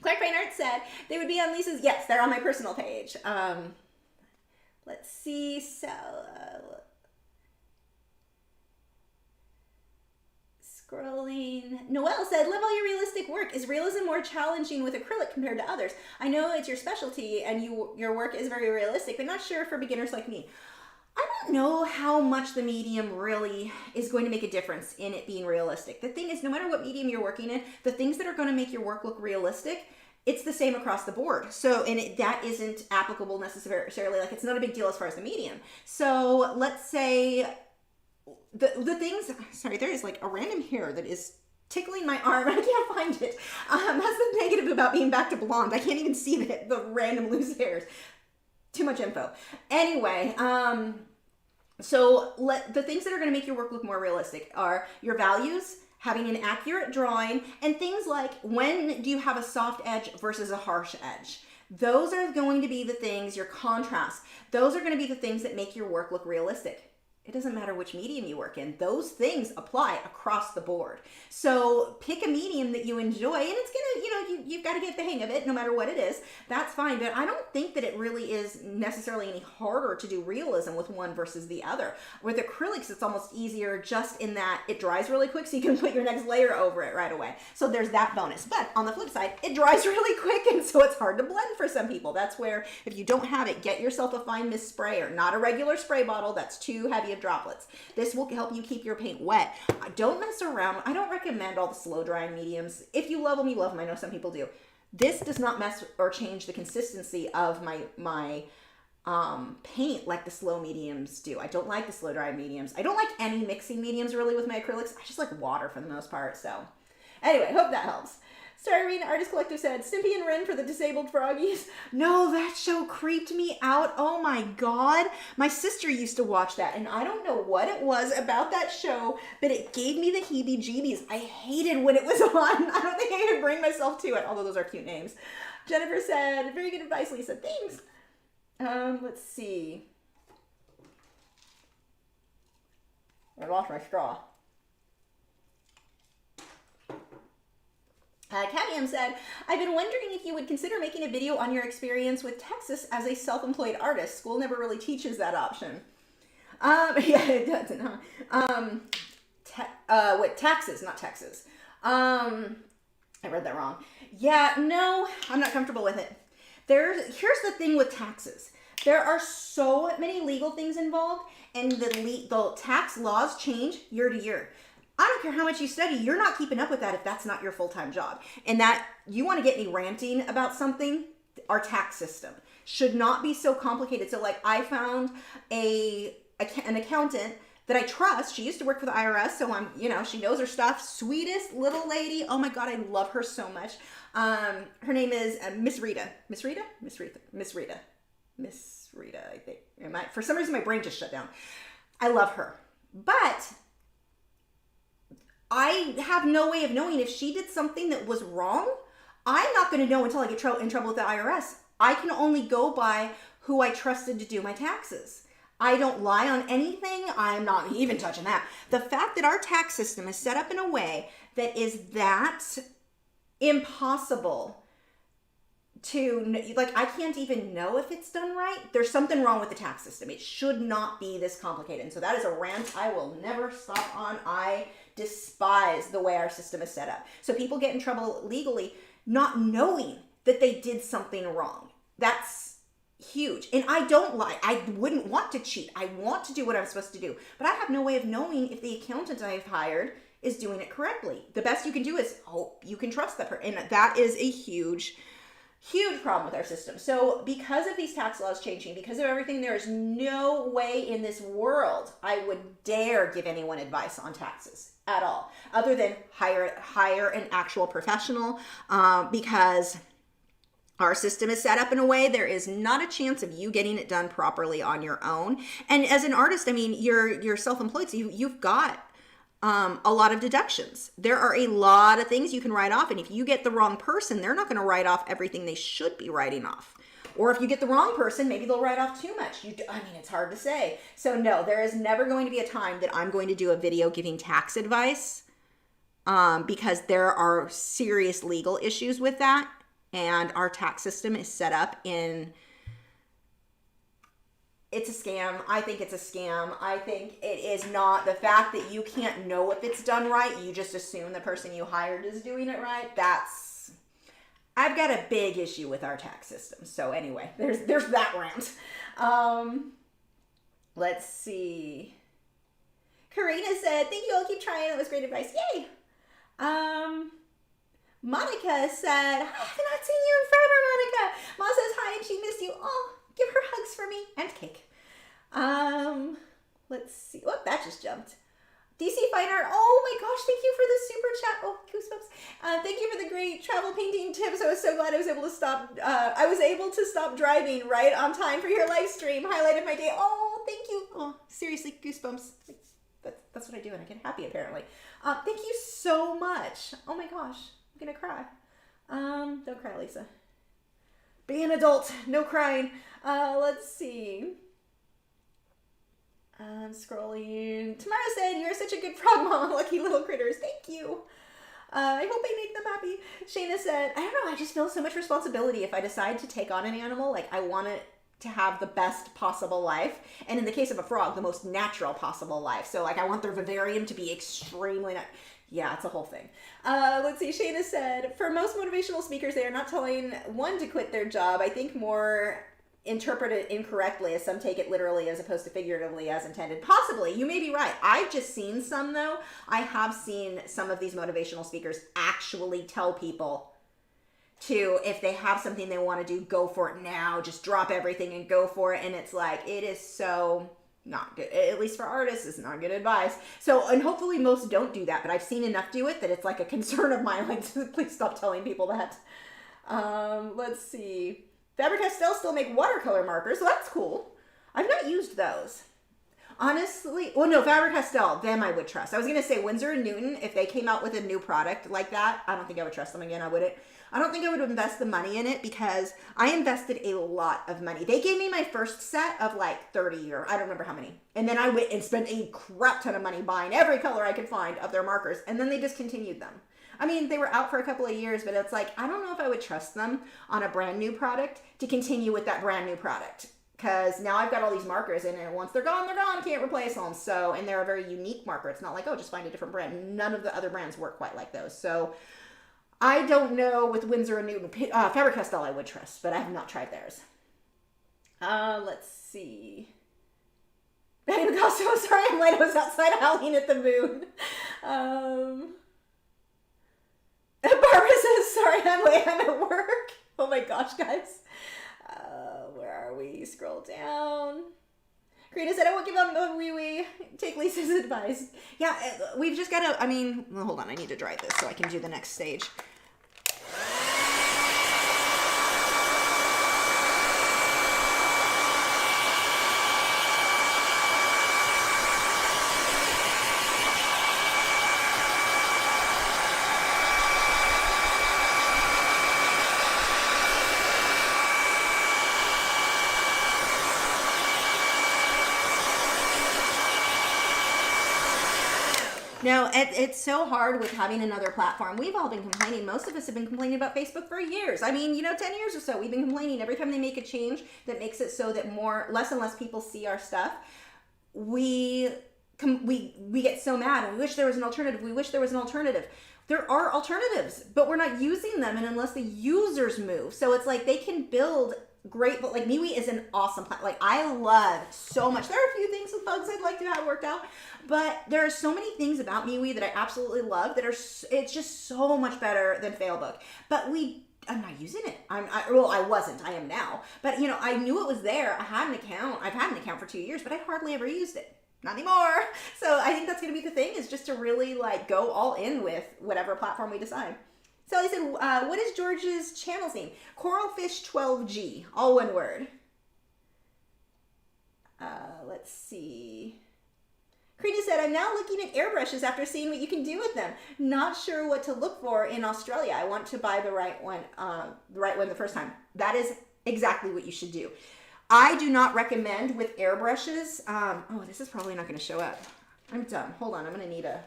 Clark Baynard said they would be on Lisa's. Yes, they're on my personal page. Let's see. So scrolling. Noelle said, love all your realistic work. Is realism more challenging with acrylic compared to others? I know it's your specialty and your work is very realistic, but not sure for beginners like me. I don't know how much the medium really is going to make a difference in it being realistic. The thing is, no matter what medium you're working in, the things that are going to make your work look realistic, it's the same across the board. So, and that isn't applicable necessarily. Like, it's not a big deal as far as the medium. So let's say the things, sorry, there is like a random hair that is tickling my arm. I can't find it. That's the negative about being back to blonde. I can't even see the random loose hairs. Too much info. Anyway, so the things that are going to make your work look more realistic are your values, having an accurate drawing, and things like when do you have a soft edge versus a harsh edge. Those are going to be the things, your contrast. Those are going to be the things that make your work look realistic. It doesn't matter which medium you work in. Those things apply across the board. So pick a medium that you enjoy, and it's gonna, you've got to get the hang of it no matter what it is. That's fine, but I don't think that it really is necessarily any harder to do realism with one versus the other. With acrylics, it's almost easier just in that it dries really quick, so you can put your next layer over it right away. So there's that bonus. But on the flip side, it dries really quick, and so it's hard to blend for some people. That's where, if you don't have it, get yourself a fine mist sprayer, not a regular spray bottle that's too heavy of droplets. This will help you keep your paint wet. Don't mess around. I don't recommend all the slow drying mediums. If you love them, you love them. I know some people do. This does not mess or change the consistency of my paint like the slow mediums do. I don't like the slow drying mediums. I don't like any mixing mediums really with my acrylics. I just like water for the most part. So anyway, hope that helps. Star Arena Artist Collective said, Stimpy and Ren for the disabled froggies. No, that show creeped me out. Oh my God. My sister used to watch that, and I don't know what it was about that show, but it gave me the heebie-jeebies. I hated when it was on. I don't think I could bring myself to it, although those are cute names. Jennifer said, very good advice, Lisa. Thanks. Let's see. I lost my straw. Cavium said, I've been wondering if you would consider making a video on your experience with Texas as a self-employed artist. School never really teaches that option. Yeah, it doesn't, huh? What, taxes, not Texas. I read that wrong. Yeah, no, I'm not comfortable with it. Here's the thing with taxes. There are so many legal things involved, and the tax laws change year to year. I don't care how much you study, you're not keeping up with that if that's not your full-time job. And that you want to get me ranting about something, our tax system should not be so complicated. So like I found an accountant that I trust. She used to work for the IRS, so she knows her stuff. Sweetest little lady. Oh my God, I love her so much. Her name is Miss Rita. Miss Rita, I think. For some reason, my brain just shut down. I love her. But I have no way of knowing if she did something that was wrong. I'm not going to know until I get in trouble with the IRS. I can only go by who I trusted to do my taxes. I don't lie on anything. I'm not even touching that. The fact that our tax system is set up in a way that is that impossible to, like, I can't even know if it's done right. There's something wrong with the tax system. It should not be this complicated. And so that is a rant I will never stop on. I despise the way our system is set up. So people get in trouble legally not knowing that they did something wrong. That's huge. And I don't lie. I wouldn't want to cheat. I want to do what I'm supposed to do. But I have no way of knowing if the accountant I've hired is doing it correctly. The best you can do is hope you can trust that person. And that is a huge problem with our system. So because of these tax laws changing, because of everything, there is no way in this world I would dare give anyone advice on taxes at all, other than hire an actual professional, because our system is set up in a way there is not a chance of you getting it done properly on your own. And as an artist, I mean, you're self-employed, so you've got a lot of deductions. There are a lot of things you can write off, and if you get the wrong person, they're not going to write off everything they should be writing off. Or if you get the wrong person, maybe they'll write off too much. It's hard to say. So no, there is never going to be a time that I'm going to do a video giving tax advice, because there are serious legal issues with that, and our tax system is set up in... It's a scam. I think it's a scam. I think it is not. The fact that you can't know if it's done right, you just assume the person you hired is doing it right. I've got a big issue with our tax system. So anyway, there's that rant. Let's see. Karina said, thank you all, keep trying. That was great advice. Yay. Monica said, I have not seen you in forever, Monica. Ma says hi and she missed you. Oh, give her hugs for me and cake. Let's see. Oh, that just jumped. DC Fighter. Oh my gosh, thank you for the super chat. Oh, goosebumps. Thank you for the great travel painting tips. I was so glad I was able to stop. I was able to stop driving right on time for your live stream. Highlighted my day. Oh, thank you. Oh, seriously, goosebumps. That's what I do, and I get happy apparently. Thank you so much. Oh my gosh, I'm gonna cry. Don't cry, Lisa. Be an adult. No crying. Let's see. Scrolling. Tamara said, "You're such a good frog mama, lucky little critters." Thank you. I hope I make them happy. Shayna said, "I don't know, I just feel so much responsibility if I decide to take on an animal. Like, I want it to have the best possible life. And in the case of a frog, the most natural possible life. So, like, I want their vivarium to be extremely yeah, it's a whole thing." Let's see. Shayna said, "For most motivational speakers, they are not telling one to quit their job. I think more interpret it incorrectly, as some take it literally as opposed to figuratively as intended." Possibly. You may be right. I've just seen some, though. I have seen some of these motivational speakers actually tell people to, if they have something they want to do, go for it now. Just drop everything and go for it. And it's like, it is so not good. At least for artists, it's not good advice. So, and hopefully most don't do that, but I've seen enough do it that it's like a concern of mine. Like, please stop telling people that. Let's see. Faber-Castell still make watercolor markers, so that's cool. I've not used those. Honestly, well, no, Faber-Castell, them I would trust. I was going to say Winsor & Newton, if they came out with a new product like that, I don't think I would trust them again. I wouldn't. I don't think I would invest the money in it because I invested a lot of money. They gave me my first set of like 30 or I don't remember how many. And then I went and spent a crap ton of money buying every color I could find of their markers. And then they discontinued them. I mean, they were out for a couple of years, but it's like, I don't know if I would trust them on a brand new product to continue with that brand new product. Because now I've got all these markers and once they're gone, can't replace them. So, and they're a very unique marker. It's not like, oh, just find a different brand. None of the other brands work quite like those. So I don't know with Winsor & Newton. Faber-Castell I would trust, but I have not tried theirs. Let's see. Betty Picasso, sorry I'm late. I was outside howling at the moon. Barbara says, "Sorry, I'm late. I'm at work." Oh my gosh, guys. Where are we? Scroll down. Karina said, "I won't give up the wee. Take Lisa's advice." Yeah, we've just got to, well, hold on. I need to dry this so I can do the next stage. No, it's so hard with having another platform. We've all been complaining. Most of us have been complaining about Facebook for years. 10 years or so. We've been complaining every time they make a change that makes it so that less and less people see our stuff. We get so mad and we wish there was an alternative. We wish there was an alternative. There are alternatives, but we're not using them, and unless the users move. So it's like they can build great, but like MeWe is an awesome platform. Like I love so much. There are a few things with bugs I'd like to have worked out, but there are so many things about MeWe that I absolutely love that it's just so much better than Failbook. But I'm not using it. I wasn't. I am now. But I knew it was there. I had an account. I've had an account for 2 years, but I hardly ever used it. Not anymore. So I think that's going to be the thing, is just to really like go all in with whatever platform we decide. Sally said, "What is George's channel's name?" Coralfish12G, all one word. Let's see. Karina said, "I'm now looking at airbrushes after seeing what you can do with them. Not sure what to look for in Australia. I want to buy the right one the first time." That is exactly what you should do. I do not recommend with airbrushes. Oh, this is probably not going to show up. I'm done. Hold on. I'm going to need a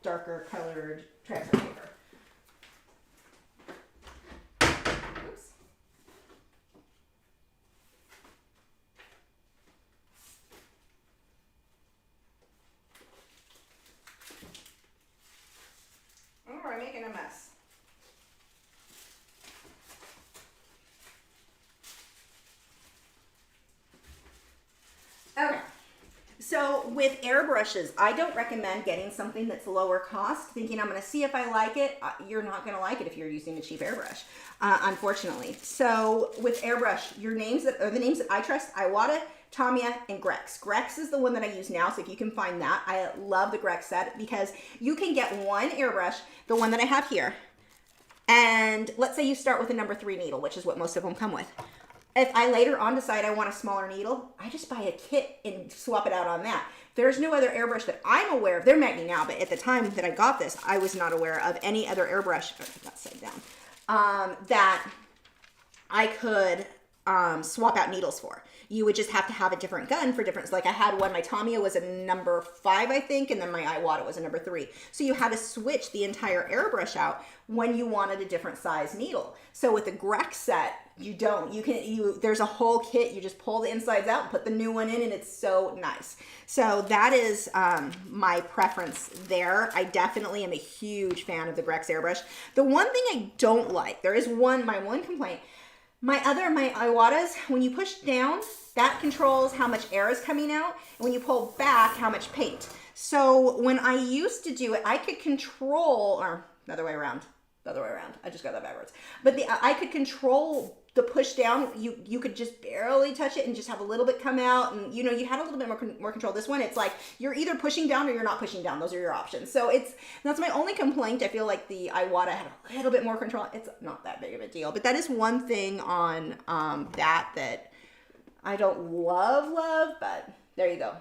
darker colored transfer paper. I'm making a mess. Okay, so with airbrushes, I don't recommend getting something that's lower cost, thinking I'm going to see if I like it. You're not going to like it if you're using a cheap airbrush, unfortunately. So with airbrush, the names that I trust: Iwata, Tamiya, and Grex. Grex is the one that I use now, so if you can find that, I love the Grex set because you can get one airbrush, the one that I have here, and let's say you start with a number 3 needle, which is what most of them come with. If I later on decide I want a smaller needle, I just buy a kit and swap it out on that. There's no other airbrush that I'm aware of. They're Magni now, but at the time that I got this, I was not aware of any other airbrush, upside down, that I could swap out needles for. You would just have to have a different gun for different, like I had one, my Tamiya was a number 5, I think, and then my Iwata was a number 3. So you had to switch the entire airbrush out when you wanted a different size needle. So with the Grec set, you don't. There's a whole kit, you just pull the insides out, put the new one in, and it's so nice. So that is my preference there. I definitely am a huge fan of the Grex airbrush. The one thing I don't like, there is my one complaint, my Iwatas, when you push down, that controls how much air is coming out, and when you pull back, how much paint. So when I used to do it, I could control, or the other way around, I just got that backwards. But I could control the push down. You could just barely touch it and just have a little bit come out, and you had a little bit more control. This one, it's like you're either pushing down or you're not pushing down. Those are your options. So that's my only complaint. I feel like the Iwata had a little bit more control. It's not that big of a deal, but that is one thing on that I don't love, but there you go.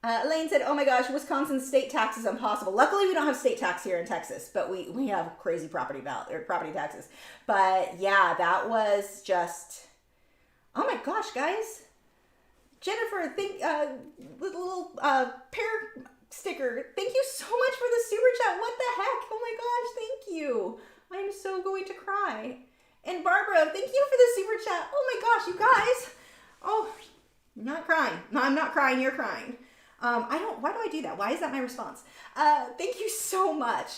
Elaine said, oh my gosh, Wisconsin's state tax is impossible. Luckily, we don't have state tax here in Texas, but we have crazy property taxes. But yeah, that was just, oh my gosh, guys. Jennifer, little pear sticker. Thank you so much for the super chat. What the heck? Oh my gosh, thank you. I'm so going to cry. And Barbara, thank you for the super chat. Oh my gosh, you guys. Oh, I'm not crying. No, I'm not crying. You're crying. Why do I do that? Why is that my response? Thank you so much.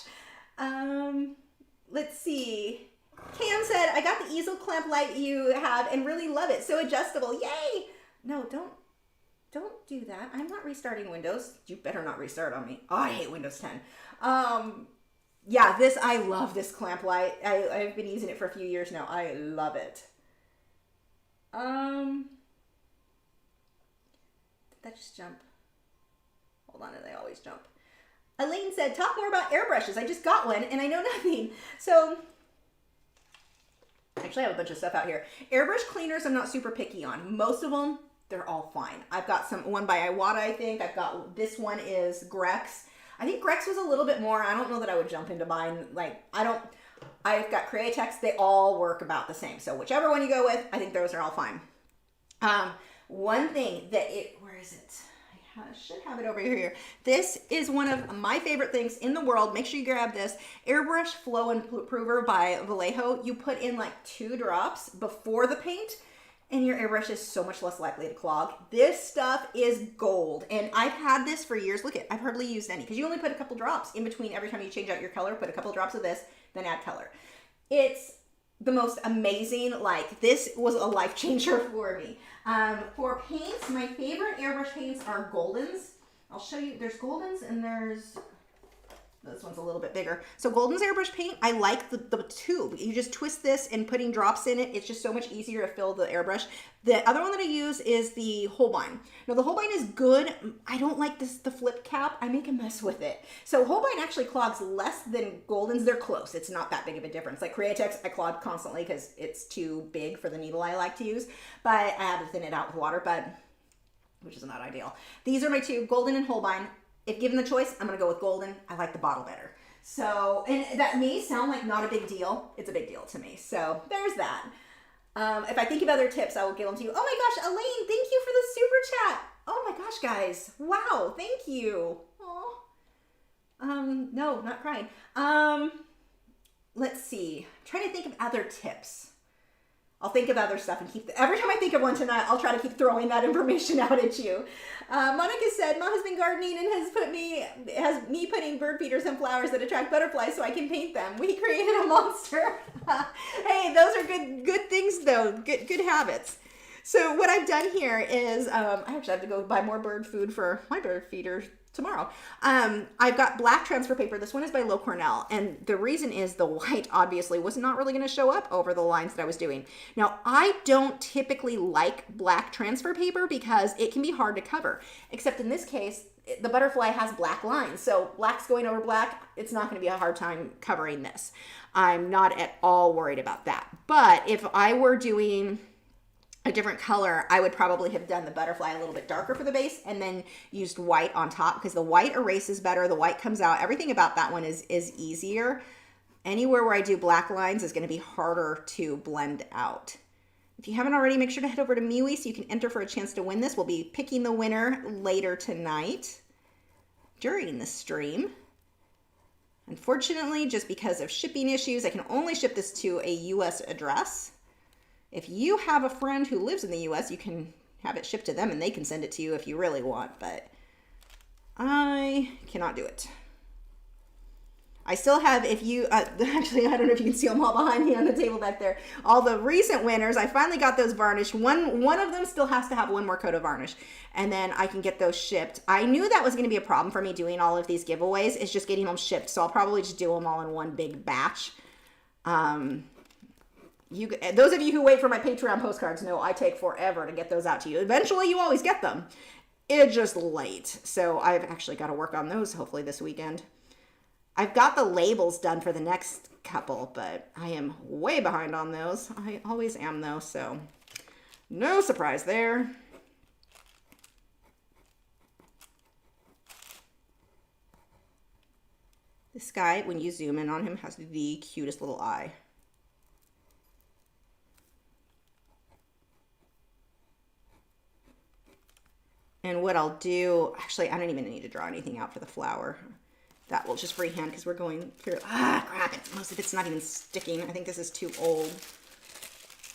Let's see. Cam said, I got the easel clamp light you have and really love it. So adjustable. Yay. No, don't do that. I'm not restarting Windows. You better not restart on me. Oh, I hate Windows 10. Yeah, I love this clamp light. I've been using it for a few years now. I love it. Did that just jump? Hold on, they always jump. Elaine said, talk more about airbrushes. I just got one and I know nothing. So, actually I have a bunch of stuff out here. Airbrush cleaners I'm not super picky on. Most of them, they're all fine. I've got one by Iwata, I think. I've got, this one is Grex. I think Grex was a little bit more. I don't know that I would jump into buying, I've got Createx. They all work about the same. So whichever one you go with, I think those are all fine. One thing where is it? I should have it over here. This is one of my favorite things in the world. Make sure you grab this. Airbrush Flow Improver by Vallejo. You put in like 2 drops before the paint and your airbrush is so much less likely to clog. This stuff is gold. And I've had this for years. Look, I've hardly used any because you only put a couple drops in between every time you change out your color. Put a couple drops of this, then add color. It's the most amazing, this was a life changer for me. For paints, my favorite airbrush paints are Goldens. I'll show you, there's Goldens and this one's a little bit bigger. So Golden's airbrush paint, I like the tube. You just twist this and putting drops in it. It's just so much easier to fill the airbrush. The other one that I use is the Holbein. Now the Holbein is good. I don't like the flip cap. I make a mess with it. So Holbein actually clogs less than Golden's. They're close. It's not that big of a difference. Like Createx, I clog constantly because it's too big for the needle I like to use. But I have to thin it out with water, which is not ideal. These are my 2, Golden and Holbein. If given the choice, I'm gonna go with Golden. I like the bottle better. So, and that may sound like not a big deal. It's a big deal to me. So there's that. If I think of other tips, I will give them to you. Oh my gosh, Elaine, thank you for the super chat. Oh my gosh, guys. Wow, thank you. Aw. No, not crying. Let's see. I'm trying to think of other tips. I'll think of other stuff and every time I think of one tonight, I'll try to keep throwing that information out at you. Monica said, Mom has been gardening and has me putting bird feeders and flowers that attract butterflies so I can paint them. We created a monster. Hey, those are good things though, good habits. So what I've done here is, I actually have to go buy more bird food for my bird feeders tomorrow. I've got black transfer paper. This one is by Low Cornell. And the reason is the white obviously was not really going to show up over the lines that I was doing. Now, I don't typically like black transfer paper because it can be hard to cover, except in this case, the butterfly has black lines. So black's going over black. It's not going to be a hard time covering this. I'm not at all worried about that. But if I were doing a different color, I would probably have done the butterfly a little bit darker for the base and then used white on top because the white erases better, the white comes out. Everything about that one is easier. Anywhere where I do black lines is going to be harder to blend out. If you haven't already, make sure to head over to MeWe so you can enter for a chance to win this. We'll be picking the winner later tonight during the stream. Unfortunately, just because of shipping issues, I can only ship this to a US address. If you have a friend who lives in the US, you can have it shipped to them and they can send it to you if you really want, but I cannot do it. I still have, if you, actually, I don't know if you can see them all behind me on the table back there. All the recent winners, I finally got those varnished. One of them still has to have one more coat of varnish, and then I can get those shipped. I knew that was going to be a problem for me doing all of these giveaways, is just getting them shipped, so I'll probably just do them all in one big batch. Those of you who wait for my Patreon postcards know I take forever to get those out to you. Eventually, you always get them. It's just late, so I've actually got to work on those hopefully this weekend. I've got the labels done for the next couple, but I am way behind on those. I always am though, so no surprise there. This guy, when you zoom in on him, has the cutest little eye. And what I'll do, actually, I don't even need to draw anything out for the flower. That will just freehand because we're going through. Crap, most of it's not even sticking. I think this is too old.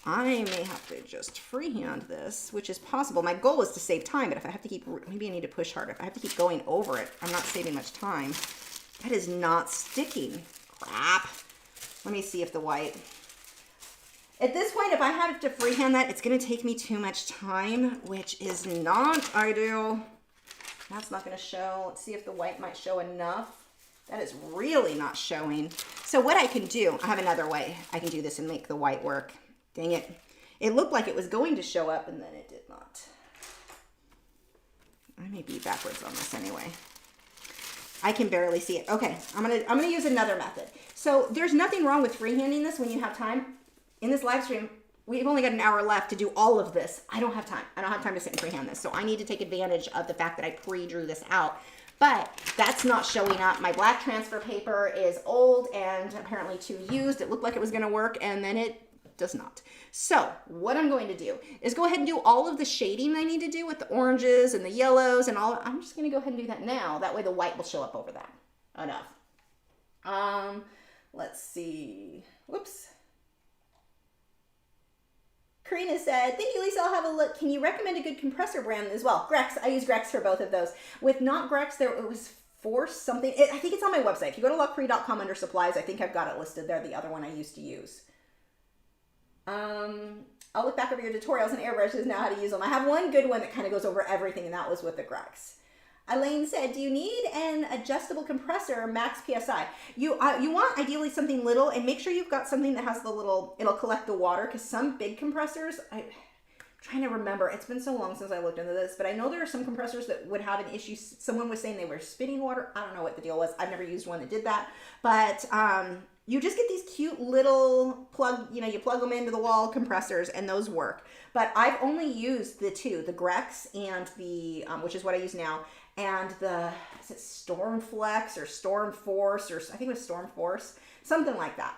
I may have to just freehand this, which is possible. My goal is to save time, but if I have to keep, maybe I need to push harder. If I have to keep going over it, I'm not saving much time. That is not sticking. Crap. Let me see if the white. At this point, if I have to freehand that, it's going to take me too much time, which is not ideal. That's not going to show. Let's see if the white might show enough. That is really not showing. So what I can do, I have another way. I can do this and make the white work. Dang it. It looked like it was going to show up and then it did not. I may be backwards on this anyway. I can barely see it. Okay, I'm gonna use another method. So there's nothing wrong with freehanding this when you have time. In this live stream, we've only got an hour left to do all of this. I don't have time. I don't have time to sit and freehand this. So I need to take advantage of the fact that I pre-drew this out. But that's not showing up. My black transfer paper is old and apparently too used. It looked like it was going to work and then it does not. So what I'm going to do is go ahead and do all of the shading I need to do with the oranges and the yellows and all. I'm just going to go ahead and do that now. That way the white will show up over that. Enough. Let's see. Whoops. Karina said, thank you, Lisa. I'll have a look. Can you recommend a good compressor brand as well? Grex. I use Grex for both of those. With not Grex, it was Force something. I think it's on my website. If you go to lachri.com under supplies, I think I've got it listed there. The other one I used to use. I'll look back over your tutorials and airbrushes now how to use them. I have one good one that kind of goes over everything, and that was with the Grex. Elaine said, do you need an adjustable compressor, max PSI? You want ideally something little, and make sure you've got something that has the little, it'll collect the water, because some big compressors, I'm trying to remember, it's been so long since I looked into this, but I know there are some compressors that would have an issue. Someone was saying they were spitting water. I don't know what the deal was. I've never used one that did that, but you just get these cute little you plug them into the wall compressors and those work. But I've only used the two, the Grex and the, which is what I use now, and the, is it Stormflex or Storm Force, or I think it was Storm Force, something like that.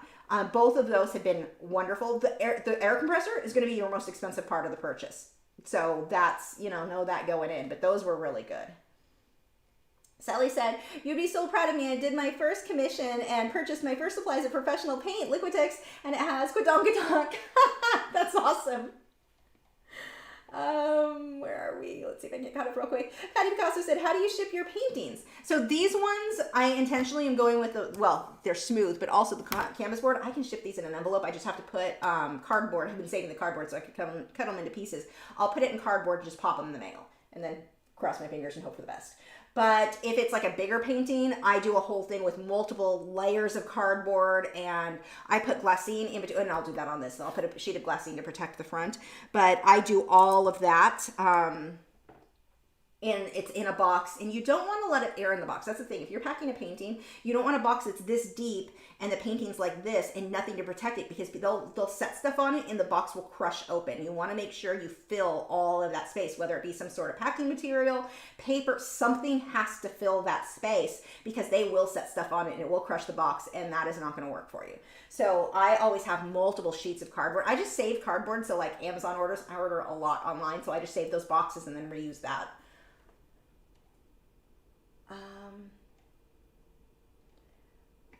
Both of those have been wonderful. The air compressor is going to be your most expensive part of the purchase. So that's, know that going in, but those were really good. Sally said, you'd be so proud of me. I did my first commission and purchased my first supplies of professional paint, Liquitex, and it has Quadonkatonk. That's awesome. Where are we? Let's see if I can get caught up real quick. Patty Picasso said, how do you ship your paintings? So these ones, I intentionally am going with they're smooth, but also the canvas board. I can ship these in an envelope. I just have to put cardboard. I've been saving the cardboard so I could cut them into pieces. I'll put it in cardboard and just pop them in the mail, and then cross my fingers and hope for the best. But if it's like a bigger painting, I do a whole thing with multiple layers of cardboard, and I put glassine in between, and I'll do that on this. I'll put a sheet of glassine to protect the front, but I do all of that. and it's in a box, and you don't want to let it air in the box. That's the thing. If you're packing a painting, you don't want a box that's this deep and the painting's like this and nothing to protect it, because they'll set stuff on it and the box will crush open. You want to make sure you fill all of that space, whether it be some sort of packing material, paper, something has to fill that space, because they will set stuff on it and it will crush the box, and that is not going to work for you. So I always have multiple sheets of cardboard. I just save cardboard. So like Amazon orders, I order a lot online, so I just save those boxes and then reuse that.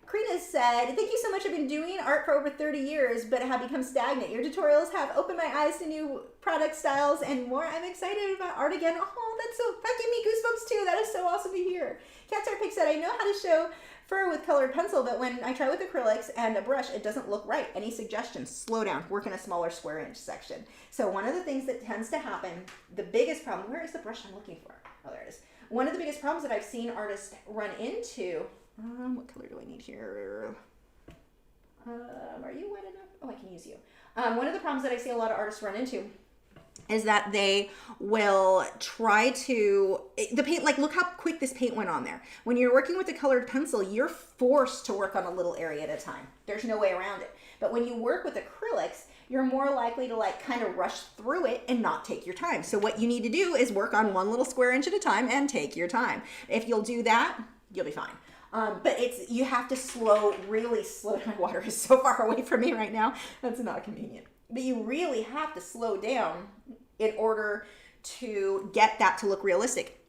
Krina said, thank you so much. I've been doing art for over 30 years, but have become stagnant. Your tutorials have opened my eyes to new product styles and more. I'm excited about art again. Oh, that gave me goosebumps too. That is so awesome to hear. Cat's Art Pick said, I know how to show fur with colored pencil, but when I try with acrylics and a brush, it doesn't look right. Any suggestions? Slow down. Work in a smaller square inch section. So one of the things that tends to happen, the biggest problem, where is the brush I'm looking for? Oh, there it is. One of the biggest problems that I've seen artists run into, what color do I need here? Are you wet enough? Oh, I can use you. One of the problems that I see a lot of artists run into is that they will try to, the paint, like look how quick this paint went on there. When you're working with a colored pencil, you're forced to work on a little area at a time. There's no way around it. But when you work with acrylics, you're more likely to like kind of rush through it and not take your time. So what you need to do is work on one little square inch at a time and take your time. If you'll do that, you'll be fine. But you have to really slow down. My water is so far away from me right now. That's not convenient. But you really have to slow down in order to get that to look realistic.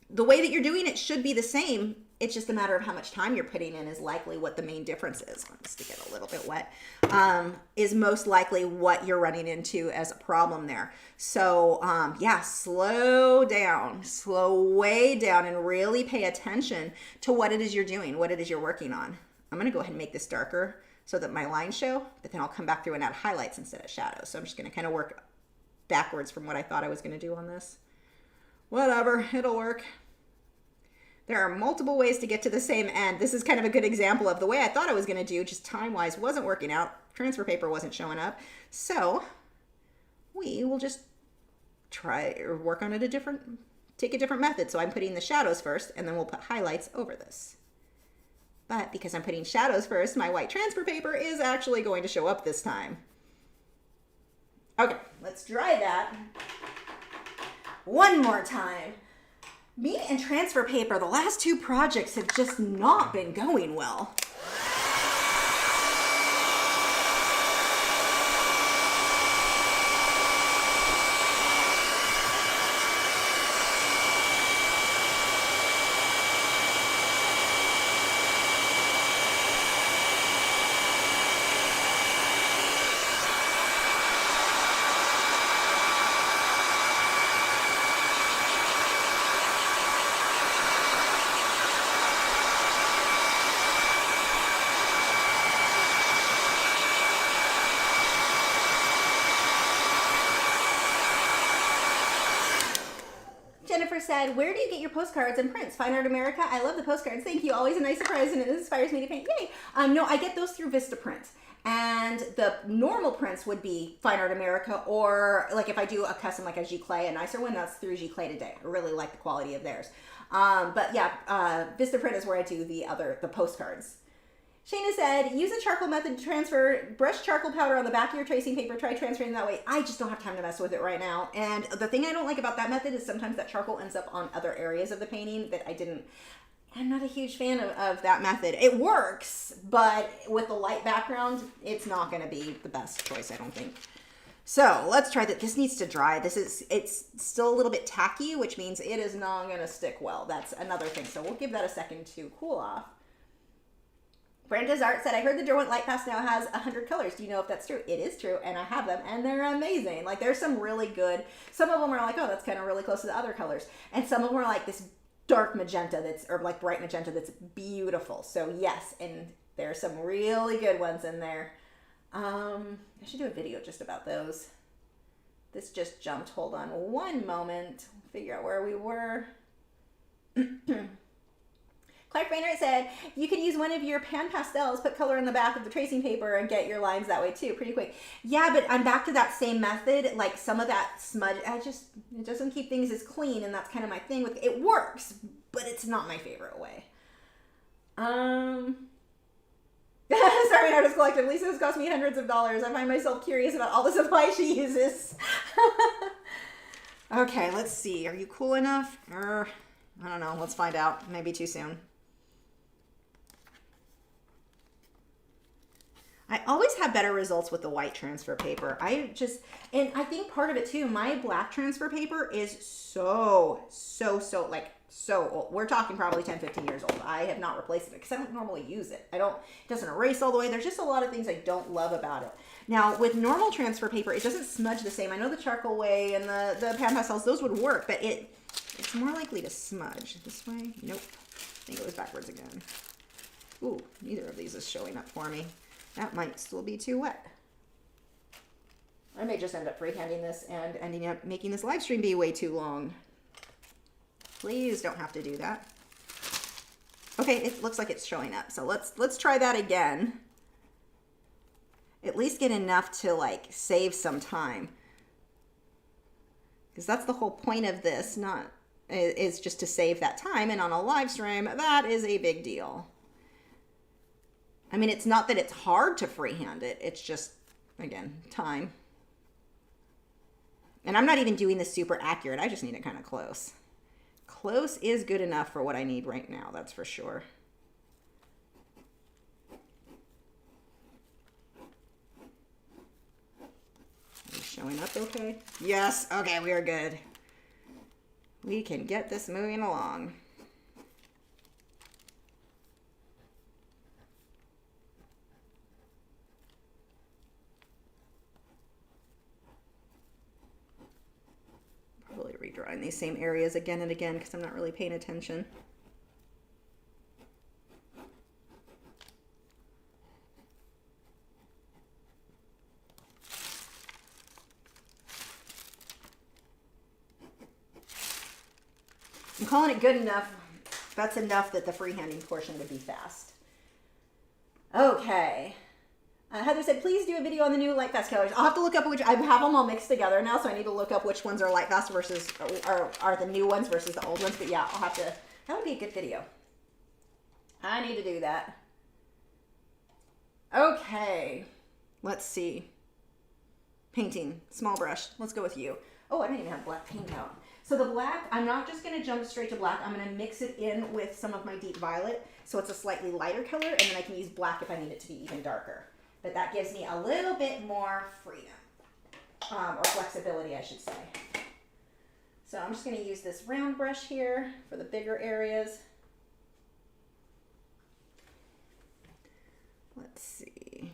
The way that you're doing it should be the same. It's just a matter of how much time you're putting in is likely what the main difference is. Let's to get a little bit wet. Is most likely what you're running into as a problem there. So yeah, slow way down and really pay attention to what it is you're doing, what it is you're working on. I'm gonna go ahead and make this darker so that my lines show, but then I'll come back through and add highlights instead of shadows. So I'm just gonna kind of work backwards from what I thought I was gonna do on this. Whatever, it'll work. There are multiple ways to get to the same end. This is kind of a good example of the way I thought I was going to do, just time-wise wasn't working out. Transfer paper wasn't showing up. So we will just try or work on it take a different method. So I'm putting the shadows first, and then we'll put highlights over this. But because I'm putting shadows first, my white transfer paper is actually going to show up this time. Okay, let's dry that one more time. Me and transfer paper, the last two projects have just not been going well. Said, where do you get your postcards and prints? Fine Art America. I love the postcards. Thank you. Always a nice surprise, and it inspires me to paint. Yay. No, I get those through Vistaprint. And the normal prints would be Fine Art America, or like if I do a custom like a Giclée, a nicer one, that's through Giclée Today. I really like the quality of theirs. But yeah, Vistaprint is where I do the postcards. Shayna said, use a charcoal method to transfer, brush charcoal powder on the back of your tracing paper, try transferring that way. I just don't have time to mess with it right now. And the thing I don't like about that method is sometimes that charcoal ends up on other areas of the painting that I'm not a huge fan of that method. It works, but with the light background, it's not gonna be the best choice, I don't think. So let's try that. This needs to dry. It's still a little bit tacky, which means it is not gonna stick well. That's another thing. So we'll give that a second to cool off. Brenda's Art said, I heard the Derwent Light Pass now has 100 colors. Do you know if that's true? It is true, and I have them, and they're amazing. Like, there's some really good, some of them are like, oh, that's kind of really close to the other colors. And some of them are like this dark magenta or like bright magenta that's beautiful. So yes, and there's some really good ones in there. I should do a video just about those. This just jumped. Hold on one moment. Figure out where we were. Clark Baynard said, you can use one of your pan pastels, put color in the back of the tracing paper, and get your lines that way too, pretty quick. Yeah, but I'm back to that same method. Like some of that smudge, it doesn't keep things as clean, and that's kind of my thing with it. Works, but it's not my favorite way. Sorry, Artist Collective. Lisa has cost me hundreds of dollars. I find myself curious about all the supplies she uses. Okay, let's see. Are you cool enough? I don't know. Let's find out. Maybe too soon. I always have better results with the white transfer paper. And I think part of it too, my black transfer paper is so old. We're talking probably 10, 15 years old. I have not replaced it because I don't normally use it. It doesn't erase all the way. There's just a lot of things I don't love about it. Now, with normal transfer paper, it doesn't smudge the same. I know the charcoal way and the pan pastels, those would work, but it's more likely to smudge. This way? Nope. I think it was backwards again. Ooh, neither of these is showing up for me. That might still be too wet. I may just end up freehanding this and ending up making this live stream be way too long. Please don't have to do that. Okay, it looks like it's showing up. So let's try that again. At least get enough to like save some time. Because that's the whole point of this, is just to save that time. And on a live stream, that is a big deal. I mean, it's not that it's hard to freehand it. It's just, again, time. And I'm not even doing this super accurate. I just need it kind of close. Close is good enough for what I need right now, that's for sure. Are you showing up okay? Yes, okay, we are good. We can get this moving along. Probably redrawing these same areas again and again because I'm not really paying attention. I'm calling it good enough. That's enough that the freehanding portion would be fast. Okay. Heather said, please do a video on the new light fast colors. I'll have to look up which, I have them all mixed together now, so I need to look up which ones are light fast versus, or are the new ones versus the old ones. But yeah, I'll have to, that would be a good video. I need to do that. Okay. Let's see. Painting, small brush. Let's go with you. Oh, I don't even have black paint out. So the black, I'm not just going to jump straight to black. I'm going to mix it in with some of my deep violet, so it's a slightly lighter color, and then I can use black if I need it to be even darker. But that gives me a little bit more freedom, or flexibility, I should say. So I'm just going to use this round brush here for the bigger areas. Let's see.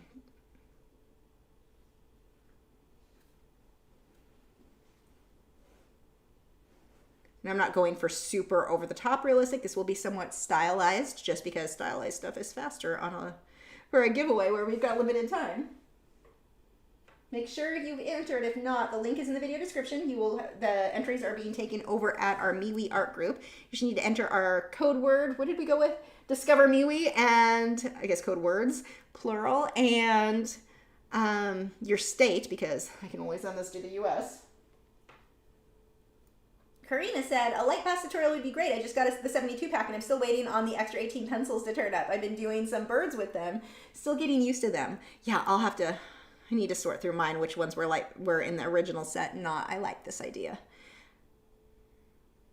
And I'm not going for super over the top realistic. This will be somewhat stylized just because stylized stuff is faster for a giveaway where we've got limited time. Make sure you've entered. If not, the link is in the video description. The entries are being taken over at our MeWe art group. You just need to enter our code word. What did we go with? Discover MeWe, and I guess code words, plural, and your state, because I can only send this to the US. Karina said, a light pass tutorial would be great. I just got the 72 pack and I'm still waiting on the extra 18 pencils to turn up. I've been doing some birds with them, still getting used to them. Yeah, I need to sort through mine, which ones were in the original set. I like this idea.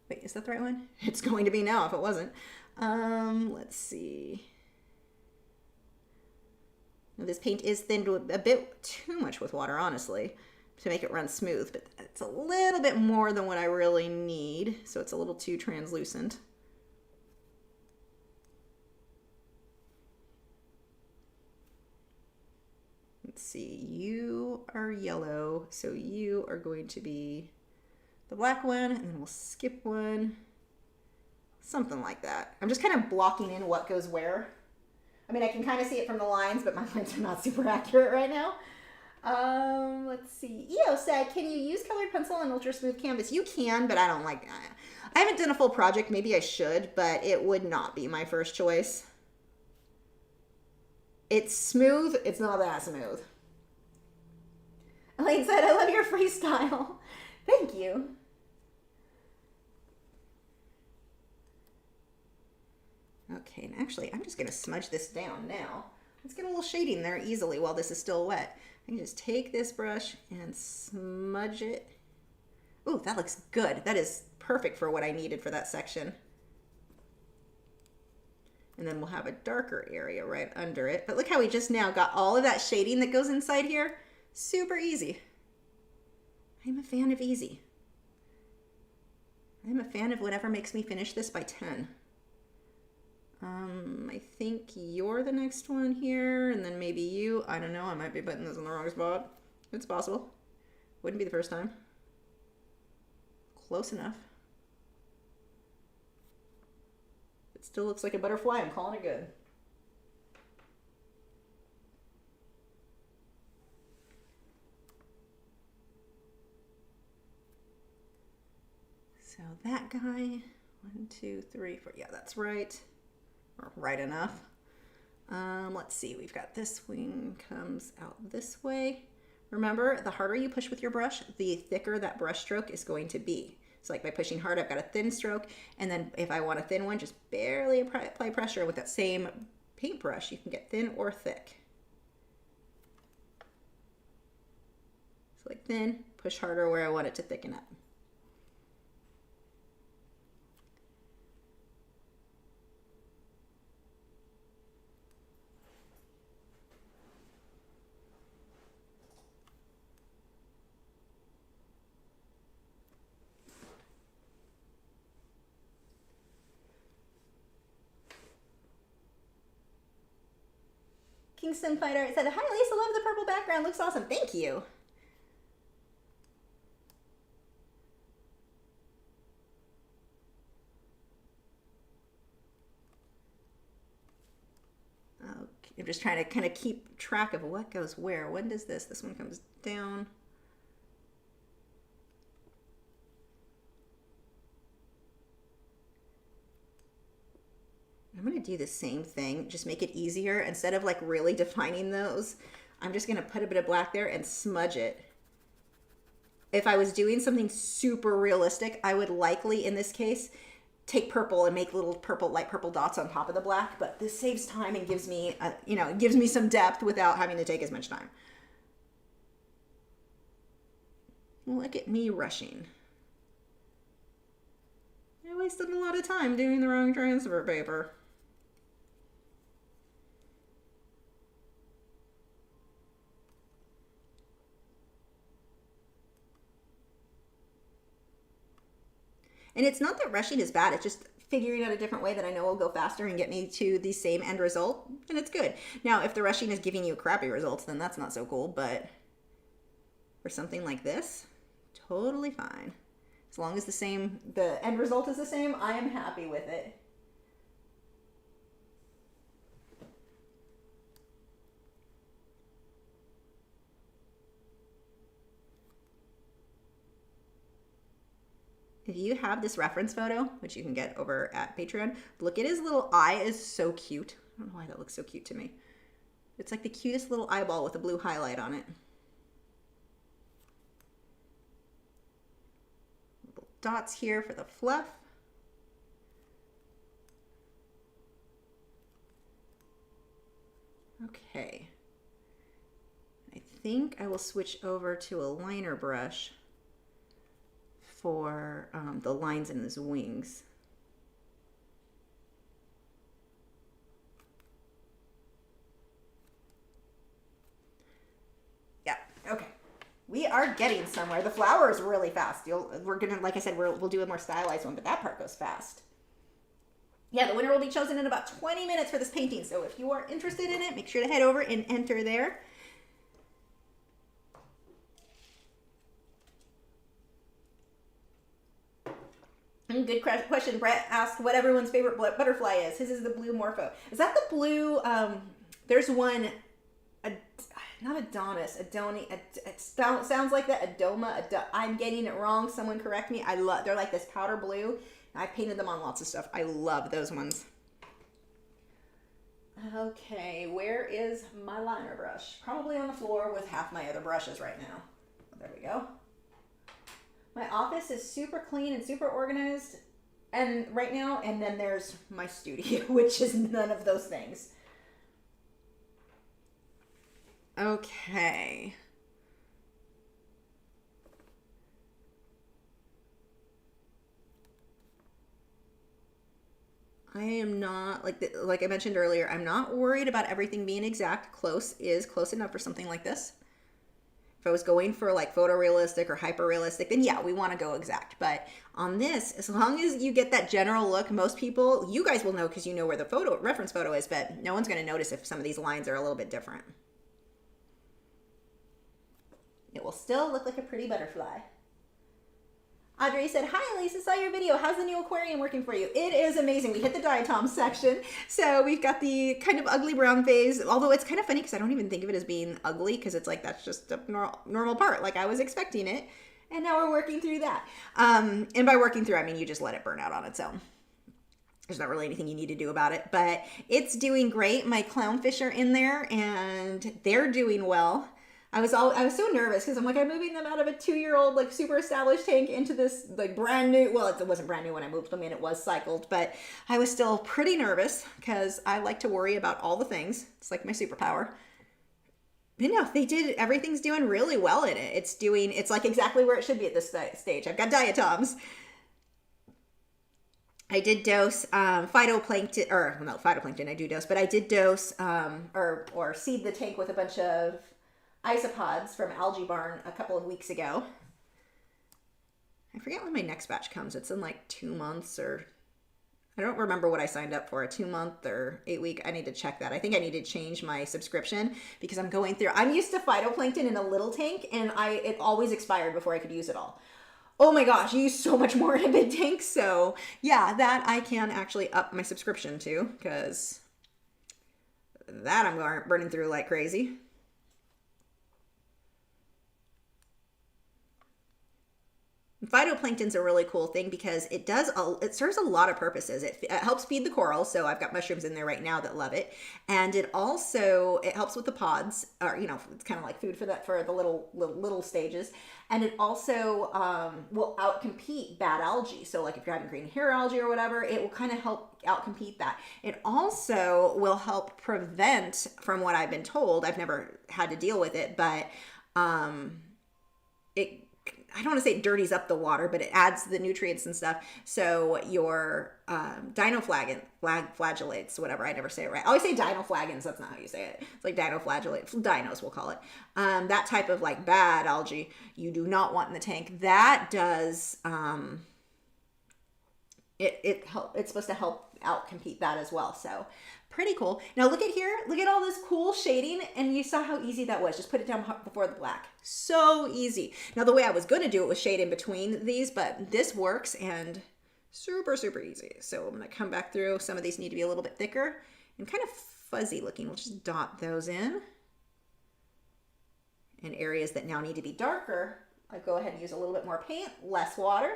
Wait, is that the right one? It's going to be now if it wasn't. Let's see. Now, this paint is thinned a bit too much with water, honestly, to make it run smooth, but it's a little bit more than what I really need, so it's a little too translucent. Let's see, you are yellow, so you are going to be the black one, and then we'll skip one. Something like that. I'm just kind of blocking in what goes where. I mean, I can kind of see it from the lines, but my lines are not super accurate right now. Let's see. EO said, can you use colored pencil on ultra smooth canvas? You can, but I don't like that. I haven't done a full project. Maybe I should, but it would not be my first choice. It's smooth. It's not that smooth. Elaine said, I love your freestyle. Thank you. Okay, and actually, I'm just going to smudge this down now. Let's get a little shading there easily while this is still wet. I can just take this brush and smudge it. Ooh, that looks good. That is perfect for what I needed for that section. And then we'll have a darker area right under it. But look how we just now got all of that shading that goes inside here. Super easy. I'm a fan of easy. I'm a fan of whatever makes me finish this by 10. I think you're the next one here, and then maybe you. I don't know, I might be putting this in the wrong spot. It's possible. Wouldn't be the first time. Close enough. It still looks like a butterfly. I'm calling it good. So that guy, 1, 2, 3, 4. Yeah, that's right. Or right enough. Let's see, we've got this wing comes out this way. Remember, the harder you push with your brush, the thicker that brush stroke is going to be. So like by pushing hard, I've got a thin stroke, and then if I want a thin one, just barely apply pressure with that same paintbrush. You can get thin or thick. So like thin, push harder where I want it to thicken up. Kingston Fighter said, hi Lisa, love the purple background, looks awesome. Thank you. Okay, I'm just trying to kind of keep track of what goes where. When does this one comes down. I'm going to do the same thing, just make it easier. Instead of like really defining those, I'm just going to put a bit of black there and smudge it. If I was doing something super realistic, I would likely, in this case, take purple and make little purple, light purple dots on top of the black, but this saves time and gives me, it gives me some depth without having to take as much time. Look at me rushing. I wasted a lot of time doing the wrong transfer paper. And it's not that rushing is bad, it's just figuring out a different way that I know will go faster and get me to the same end result, and it's good. Now, if the rushing is giving you crappy results, then that's not so cool, but for something like this, totally fine. As long as the end result is the same, I am happy with it. If you have this reference photo, which you can get over at Patreon, look at his little eye is so cute. I don't know why that looks so cute to me. It's like the cutest little eyeball with a blue highlight on it. Little dots here for the fluff. Okay. I think I will switch over to a liner brush for the lines in his wings. Yeah, okay. We are getting somewhere. The flower is really fast. We're gonna, like I said, we'll do a more stylized one, but that part goes fast. Yeah, the winner will be chosen in about 20 minutes for this painting. So if you are interested in it, make sure to head over and enter there. Good question. Brett asked what everyone's favorite butterfly is. His is the blue Morpho. Is that the blue? There's one. not Adonis, it sounds like that, Adoma, I'm getting it wrong, someone correct me. They're like this powder blue. I painted them on lots of stuff. I love those ones. Okay, where is my liner brush? Probably on the floor with half my other brushes right now. There we go. My office is super clean and super organized and right now, and then there's my studio, which is none of those things. Okay. I am not, like I mentioned earlier, I'm not worried about everything being exact. Close is close enough for something like this. If I was going for like photorealistic or hyper realistic, then yeah, we want to go exact. But on this, as long as you get that general look, most people, you guys will know because you know where the reference photo is, but no one's going to notice if some of these lines are a little bit different. It will still look like a pretty butterfly. Audrey said, hi, Lisa, saw your video. How's the new aquarium working for you? It is amazing. We hit the diatoms section. So we've got the kind of ugly brown phase, although it's kind of funny because I don't even think of it as being ugly because it's like that's just a normal part. Like I was expecting it. And now we're working through that. And by working through, I mean you just let it burn out on its own. There's not really anything you need to do about it, but it's doing great. My clownfish are in there and they're doing well. I was so nervous because I'm like, I'm moving them out of a 2-year-old, like super established tank into this like brand new, well, it wasn't brand new when I moved them in, it was cycled, but I was still pretty nervous because I like to worry about all the things. It's like my superpower. But no, everything's doing really well in it. It's like exactly where it should be at this stage. I've got diatoms. I did dose phytoplankton, or well, not phytoplankton, I do dose, but I did dose or seed the tank with a bunch of isopods from Algae Barn a couple of weeks ago. I forget when my next batch comes. It's in like 2 months, or I don't remember what I signed up for, a 2-month or 8-week. I need to check that. I think I need to change my subscription because I'm going through, I'm used to phytoplankton in a little tank and it always expired before I could use it all. Oh my gosh, you use so much more in a big tank. So yeah, that I can actually up my subscription to because that I'm burning through like crazy. Phytoplankton's a really cool thing because it serves a lot of purposes. It helps feed the coral, so I've got mushrooms in there right now that love it, and it helps with the pods, or it's kind of like food for the little stages, and it also will outcompete bad algae. So like if you're having green hair algae or whatever, it will kind of help outcompete that. It also will help prevent, from what I've been told, I've never had to deal with it, but I don't want to say it dirties up the water, but it adds the nutrients and stuff. So your dinoflagellates, whatever. I never say it right. I always say dinoflagons. That's not how you say it. It's like dinoflagellates. Dinos, we'll call it. That type of like bad algae you do not want in the tank. That does, it's supposed to help outcompete that as well. So pretty cool. Now look at here. Look at all this cool shading, and you saw how easy that was. Just put it down before the black. So easy. Now the way I was going to do it was shade in between these, but this works and super, super easy. So I'm going to come back through. Some of these need to be a little bit thicker and kind of fuzzy looking. We'll just dot those in. And areas that now need to be darker, I go ahead and use a little bit more paint, less water.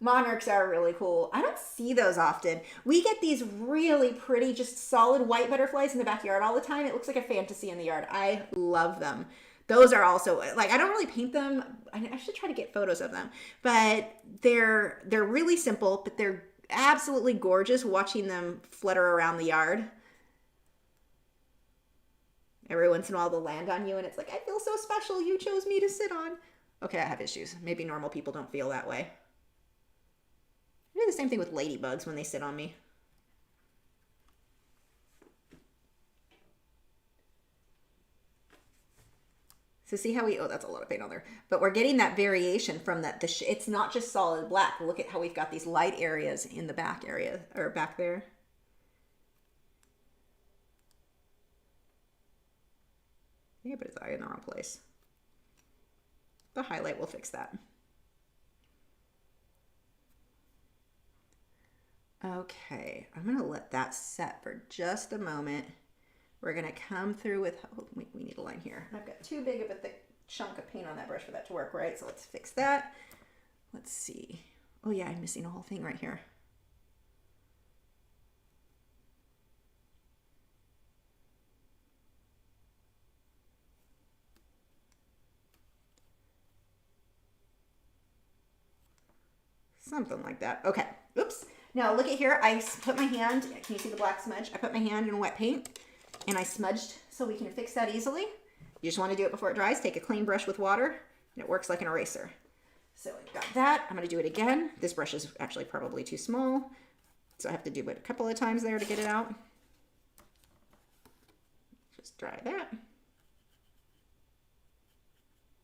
Monarchs are really cool. I don't see those often. We get these really pretty, just solid white butterflies in the backyard all the time. It looks like a fantasy in the yard. I love them. Those are also, like, I don't really paint them. I should try to get photos of them. But they're really simple, but they're absolutely gorgeous watching them flutter around the yard. Every once in a while they'll land on you and it's like, I feel so special. You chose me to sit on. Okay, I have issues. Maybe normal people don't feel that way. I do the same thing with ladybugs when they sit on me. So see how oh, that's a lot of paint on there. But we're getting that variation from that. It's not just solid black. Look at how we've got these light areas in the back area, or back there. Yeah, but it's in the wrong place. The highlight will fix that. Okay, I'm gonna let that set for just a moment. we're gonna come through with, oh, we need a line here. I've got too big of a thick chunk of paint on that brush for that to work, right? So let's fix that. Let's see. Oh yeah, I'm missing a whole thing right here. Something like that. Okay, oops. Now look at here, I put my hand, can you see the black smudge? I put my hand in wet paint and I smudged so we can fix that easily. You just want to do it before it dries. Take a clean brush with water and it works like an eraser. So I've got that. I'm going to do it again. This brush is actually probably too small, so I have to do it a couple of times there to get it out. Just dry that.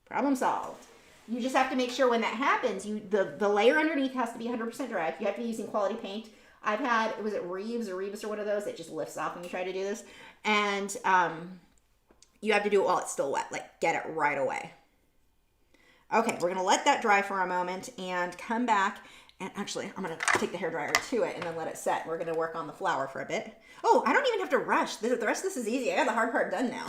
Problem solved. You just have to make sure when that happens, the layer underneath has to be 100% dry. You have to be using quality paint. I've had, was it Reeves or Rebus or one of those that just lifts off when you try to do this. And you have to do it while it's still wet, like get it right away. Okay, we're gonna let that dry for a moment and come back. And actually, I'm gonna take the hairdryer to it and then let it set. We're gonna work on the flower for a bit. Oh, I don't even have to rush. The rest of this is easy. I got the hard part done now.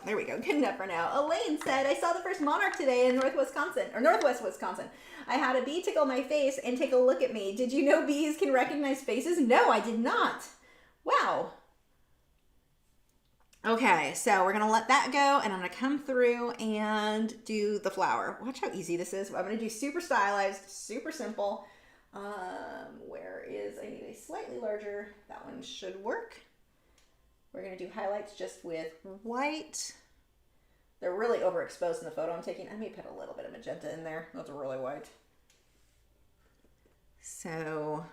There we go, good enough for now. Elaine said, I saw the first monarch today in northwest Wisconsin. I had a bee tickle my face and take a look at me. Did you know bees can recognize faces? No, I did not. Wow. Okay, so we're gonna let that go and I'm gonna come through and do the flower. Watch how easy this is. I'm gonna do super stylized, super simple. Where is, I need a slightly larger, that one should work. We're gonna do highlights just with white. They're really overexposed in the photo I'm taking. I may put a little bit of magenta in there. Those are really white. So,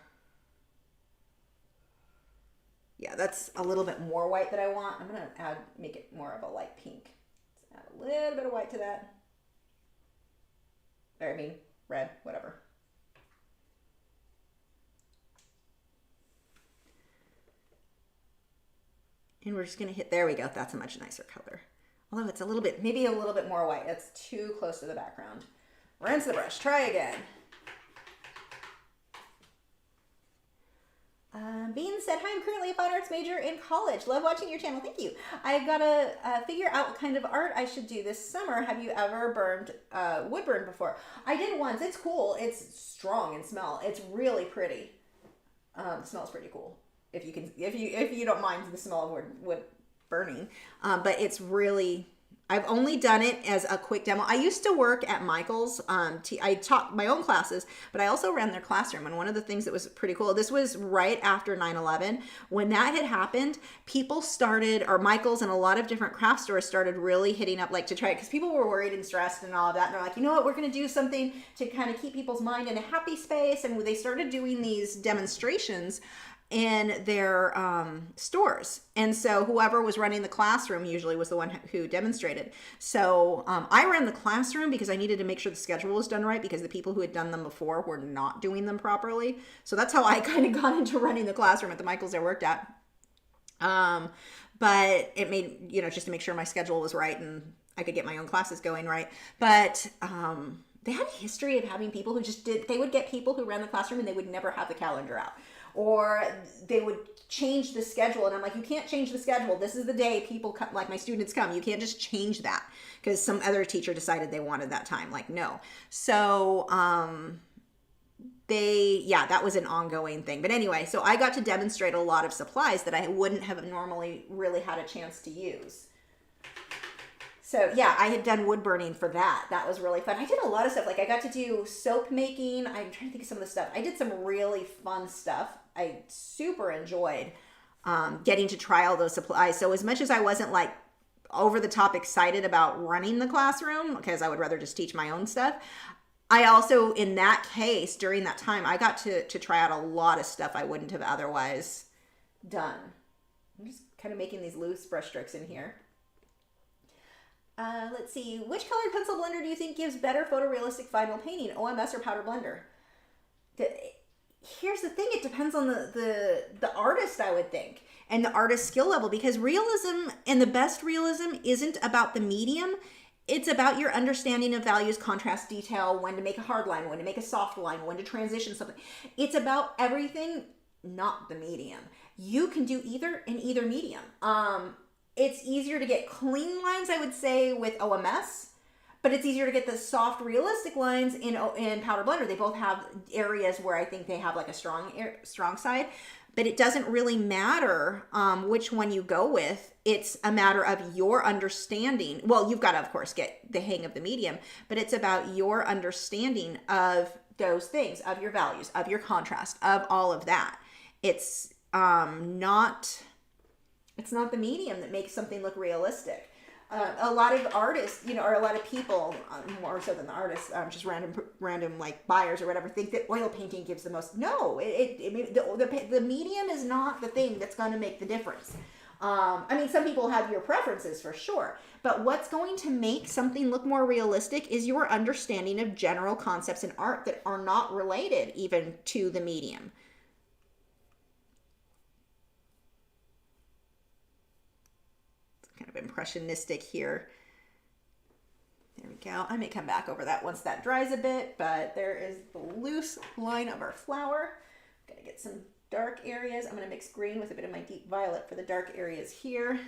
yeah, that's a little bit more white that I want. I'm gonna make it more of a light pink. Let's add a little bit of white to that. Or I mean, red, whatever. And we're just gonna hit, there we go, that's a much nicer color. Although it's a little bit, maybe a little bit more white. That's too close to the background. Rinse the brush, try again. Bean said, hi, I'm currently a fine arts major in college. Love watching your channel, thank you. I've got to figure out what kind of art I should do this summer. Have you ever burned wood burn before? I did once, it's cool. It's strong in smell. It's really pretty. It smells pretty cool. If you don't mind the smell of wood burning, but it's really, I've only done it as a quick demo. I used to work at Michael's. I taught my own classes, but I also ran their classroom. And one of the things that was pretty cool, this was right after 9/11. When that had happened, people started, or Michael's and a lot of different craft stores started really hitting up, like to try it, because people were worried and stressed and all of that. And they're like, you know what, we're going to do something to kind of keep people's mind in a happy space. And they started doing these demonstrations in their stores. And so whoever was running the classroom usually was the one who demonstrated. So I ran the classroom because I needed to make sure the schedule was done right, because the people who had done them before were not doing them properly. So that's how I kind of got into running the classroom at the Michael's I worked at. But it made, just to make sure my schedule was right and I could get my own classes going right. But they had a history of having people who they would get people who ran the classroom and they would never have the calendar out. Or they would change the schedule, and I'm like, you can't change the schedule. This is the day people come, like my students come. You can't just change that because some other teacher decided they wanted that time. Like, no. So that was an ongoing thing. But anyway, so I got to demonstrate a lot of supplies that I wouldn't have normally really had a chance to use. So yeah, I had done wood burning for that. That was really fun. I did a lot of stuff. Like I got to do soap making. I'm trying to think of some of the stuff. I did some really fun stuff. I super enjoyed getting to try all those supplies. So as much as I wasn't like over the top excited about running the classroom, because I would rather just teach my own stuff, I also, in that case, during that time, I got to try out a lot of stuff I wouldn't have otherwise done. I'm just kind of making these loose brush strokes in here. Let's see. Which colored pencil blender do you think gives better photorealistic final painting, OMS or powder blender? Here's the thing. It depends on the artist, I would think, and the artist's skill level, because realism and the best realism isn't about the medium. It's about your understanding of values, contrast, detail, when to make a hard line, when to make a soft line, when to transition something. It's about everything, not the medium. You can do either in either medium. It's easier to get clean lines, I would say, with OMS, but it's easier to get the soft, realistic lines in Powder Blender. They both have areas where I think they have like a strong side, but it doesn't really matter which one you go with. It's a matter of your understanding. Well, you've got to, of course, get the hang of the medium, but it's about your understanding of those things, of your values, of your contrast, of all of that. It's not the medium that makes something look realistic. A lot of artists, or a lot of people, more so than the artists, just random like buyers or whatever, think that oil painting gives the most. No, the medium is not the thing that's going to make the difference. I mean, some people have your preferences for sure, but what's going to make something look more realistic is your understanding of general concepts in art that are not related even to the medium. Kind of impressionistic here. There we go. I may come back over that once that dries a bit, but there is the loose line of our flower. I'm gonna get some dark areas. I'm gonna mix green with a bit of my deep violet for the dark areas here.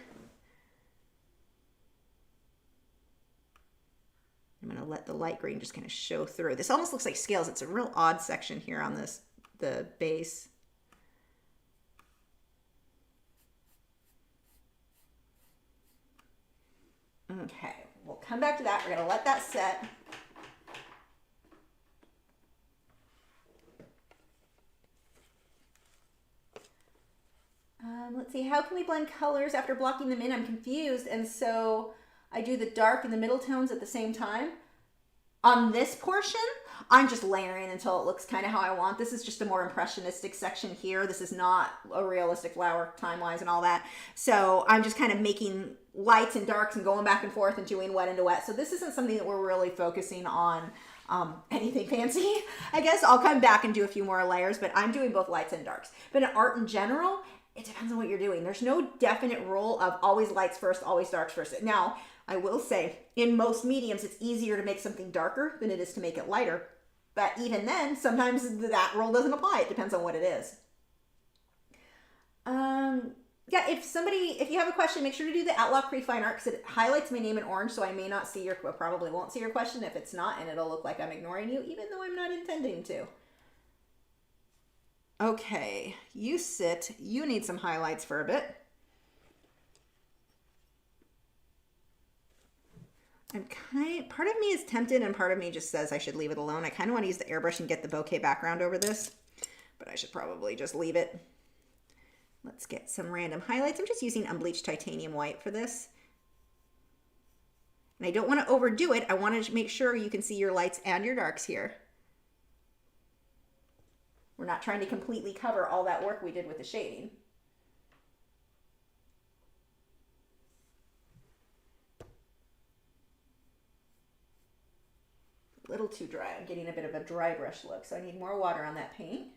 I'm gonna let the light green just kind of show through. This almost looks like scales. It's a real odd section here on the base. Okay, we'll come back to that. We're going to let that set. Let's see, how can we blend colors after blocking them in? I'm confused, and so I do the dark and the middle tones at the same time. On this portion, I'm just layering until it looks kind of how I want. This is just a more impressionistic section here. This is not a realistic flower time-wise and all that. So I'm just kind of making lights and darks and going back and forth and doing wet into wet. So this isn't something that we're really focusing on anything fancy. I guess I'll come back and do a few more layers, but I'm doing both lights and darks. But in art in general, it depends on what you're doing. There's no definite rule of always lights first, always darks first. Now, I will say, in most mediums, it's easier to make something darker than it is to make it lighter. But even then, sometimes that rule doesn't apply. It depends on what it is. Yeah, if you have a question, make sure to do the Lachri Fine Art, because it highlights my name in orange, so I may not see probably won't see your question if it's not, and it'll look like I'm ignoring you, even though I'm not intending to. Okay, you sit. You need some highlights for a bit. Part of me is tempted and part of me just says I should leave it alone. I kind of want to use the airbrush and get the bokeh background over this, but I should probably just leave it. Let's get some random highlights. I'm just using unbleached titanium white for this. And I don't want to overdo it. I want to make sure you can see your lights and your darks here. We're not trying to completely cover all that work we did with the shading. A little too dry. I'm getting a bit of a dry brush look, so I need more water on that paint,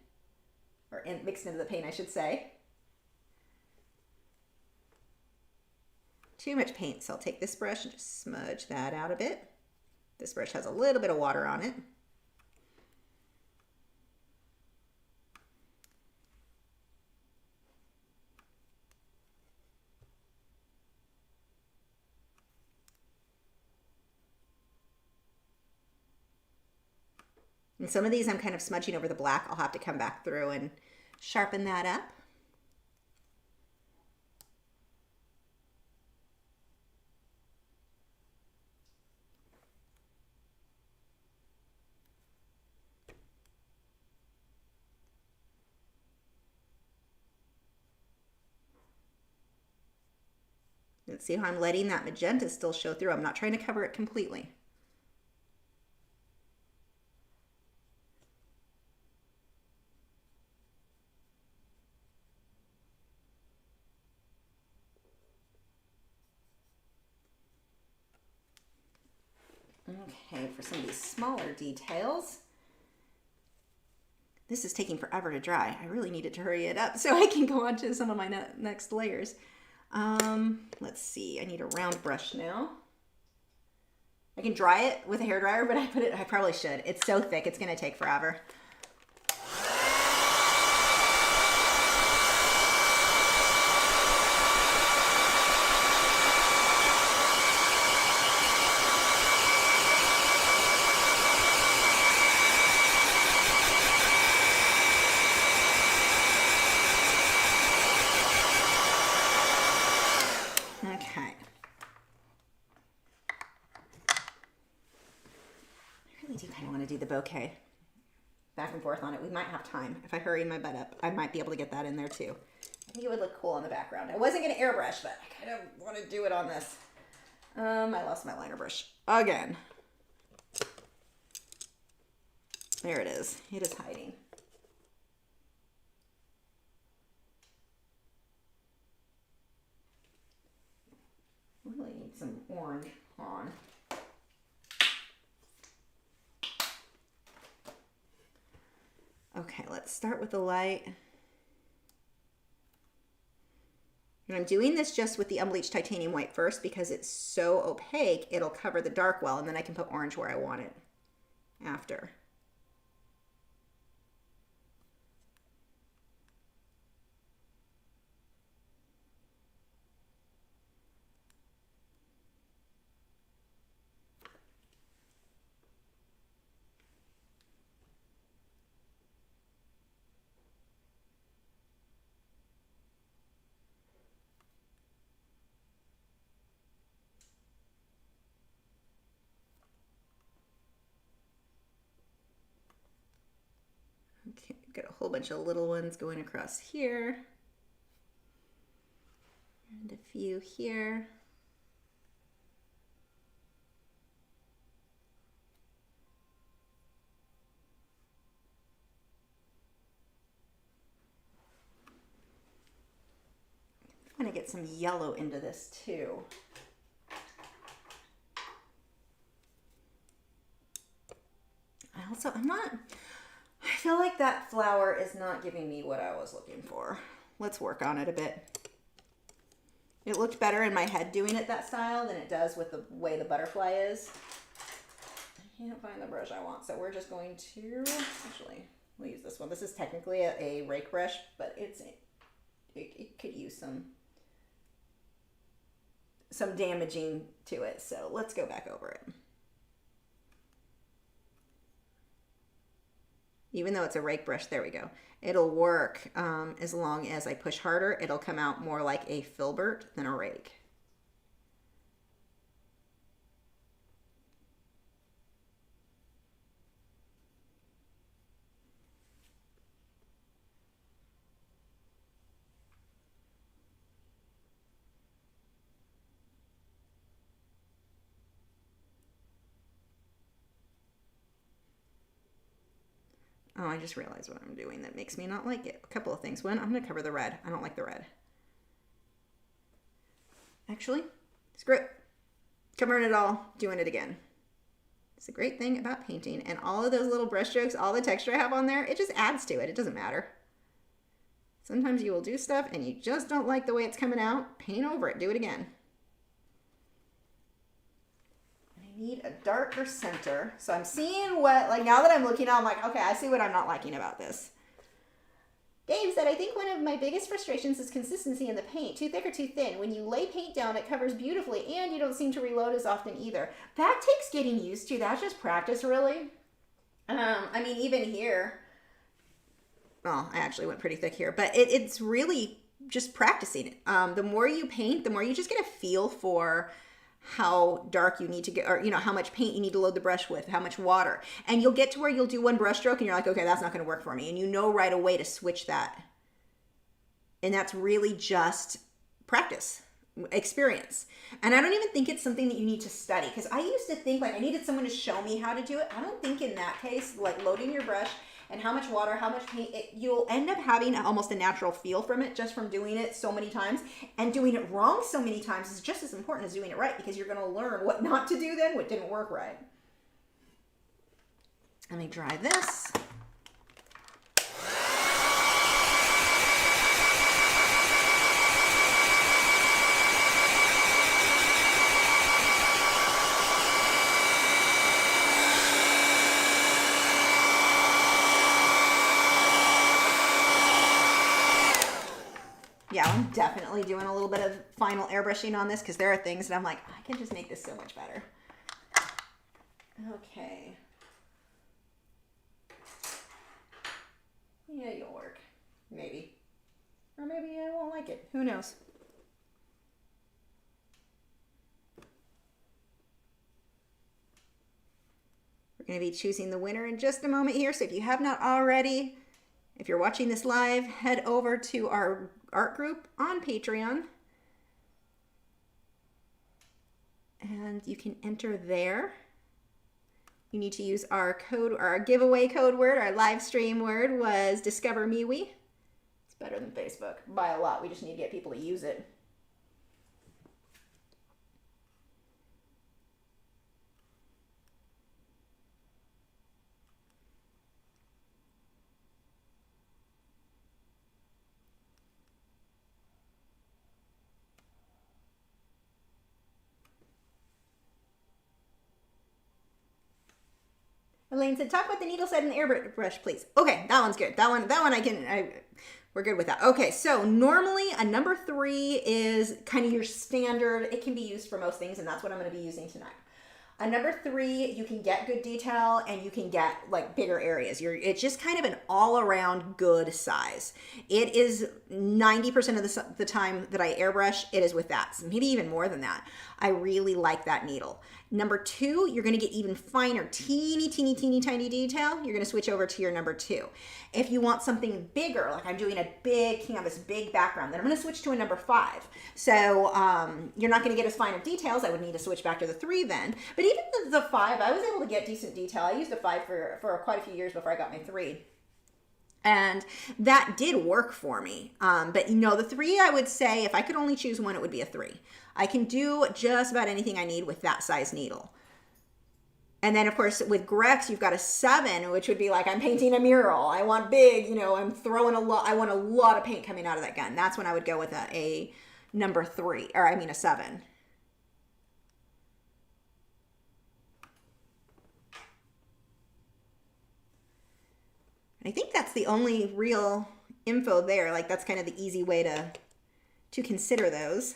or mixed into the paint, I should say. Too much paint, so I'll take this brush and just smudge that out a bit. This brush has a little bit of water on it. And some of these I'm kind of smudging over the black. I'll have to come back through and sharpen that up. Let's see how I'm letting that magenta still show through. I'm not trying to cover it completely. Okay, for some of these smaller details. This is taking forever to dry. I really needed to hurry it up so I can go on to some of my next layers. Let's see, I need a round brush now. I can dry it with a hairdryer, but I probably should. It's so thick, it's gonna take forever. The bouquet back and forth on it. We might have time. If I hurry my butt up, I might be able to get that in there too. I think it would look cool in the background. I wasn't going to airbrush, but I kind of want to do it on this. I lost my liner brush again. There it is. It is hiding. Really need some orange on. Okay, let's start with the light. And I'm doing this just with the unbleached titanium white first because it's so opaque, it'll cover the dark well, and then I can put orange where I want it after. Okay, got a whole bunch of little ones going across here. And a few here. I'm gonna get some yellow into this too. I feel like that flower is not giving me what I was looking for. Let's work on it a bit. It looked better in my head doing it that style than it does with the way the butterfly is. I can't find the brush I want, so we're just going to, actually, we'll use this one. This is technically a rake brush, but it could use some damaging to it, so let's go back over it. Even though it's a rake brush, there we go. It'll work as long as I push harder. It'll come out more like a filbert than a rake. Oh, I just realized what I'm doing that makes me not like it. A couple of things. One, I'm going to cover the red. I don't like the red. Actually, screw it. Covering it all, doing it again. It's a great thing about painting. And all of those little brush strokes, all the texture I have on there, it just adds to it. It doesn't matter. Sometimes you will do stuff and you just don't like the way it's coming out. Paint over it. Do it again. Need a darker center. So I'm seeing what, like now that I'm looking at it, I'm like, okay, I see what I'm not liking about this. Dave said, I think one of my biggest frustrations is consistency in the paint. Too thick or too thin. When you lay paint down, it covers beautifully and you don't seem to reload as often either. That takes getting used to. That's just practice, really. I mean, even here, well, I actually went pretty thick here, but it's really just practicing it. The more you paint, the more you just get a feel for how dark you need to get, or you know, how much paint you need to load the brush with, how much water. And you'll get to where you'll do one brush stroke and you're like, okay, that's not going to work for me. And you know right away to switch that. And that's really just practice, experience. And I don't even think it's something that you need to study, because I used to think like I needed someone to show me how to do it. I don't think in that case, like loading your brush and how much water, how much paint, you'll end up having almost a natural feel from it just from doing it so many times. And doing it wrong so many times is just as important as doing it right, because you're going to learn what not to do then, what didn't work right. Let me dry this. Yeah, I'm definitely doing a little bit of final airbrushing on this because there are things that I'm like, I can just make this so much better. Okay. Yeah, you'll work. Maybe. Or maybe I won't like it. Who knows? We're going to be choosing the winner in just a moment here. So if you have not already, if you're watching this live, head over to our art group on Patreon. And you can enter there. You need to use our code, or our giveaway code word, our live stream word was Discover MeWe. It's better than Facebook by a lot. We just need to get people to use it. Elaine said, talk about the needle set and airbrush, please. Okay, that one's good. That one we're good with that. Okay, so normally a number 3 is kind of your standard. It can be used for most things, and that's what I'm going to be using tonight. A number 3, you can get good detail and you can get like bigger areas. It's just kind of an all-around good size. It is 90% of the time that I airbrush, it is with that. So maybe even more than that. I really like that needle. Number 2, you're going to get even finer, teeny tiny detail. You're going to switch over to your number 2. If you want something bigger, like I'm doing a big canvas, big background, then I'm going to switch to a number 5. So you're not going to get as fine of details. I would need to switch back to the 3 then. But even the 5, I was able to get decent detail. I used a 5 for quite a few years before I got my 3. And that did work for me. But you know, the 3, I would say if I could only choose one, it would be a 3. I can do just about anything I need with that size needle. And then of course with Grex, you've got a 7, which would be like, I'm painting a mural. I want big, you know, I'm throwing I want a lot of paint coming out of that gun. That's when I would go with a number 3, or I mean a 7. I think that's the only real info there. Like that's kind of the easy way to consider those.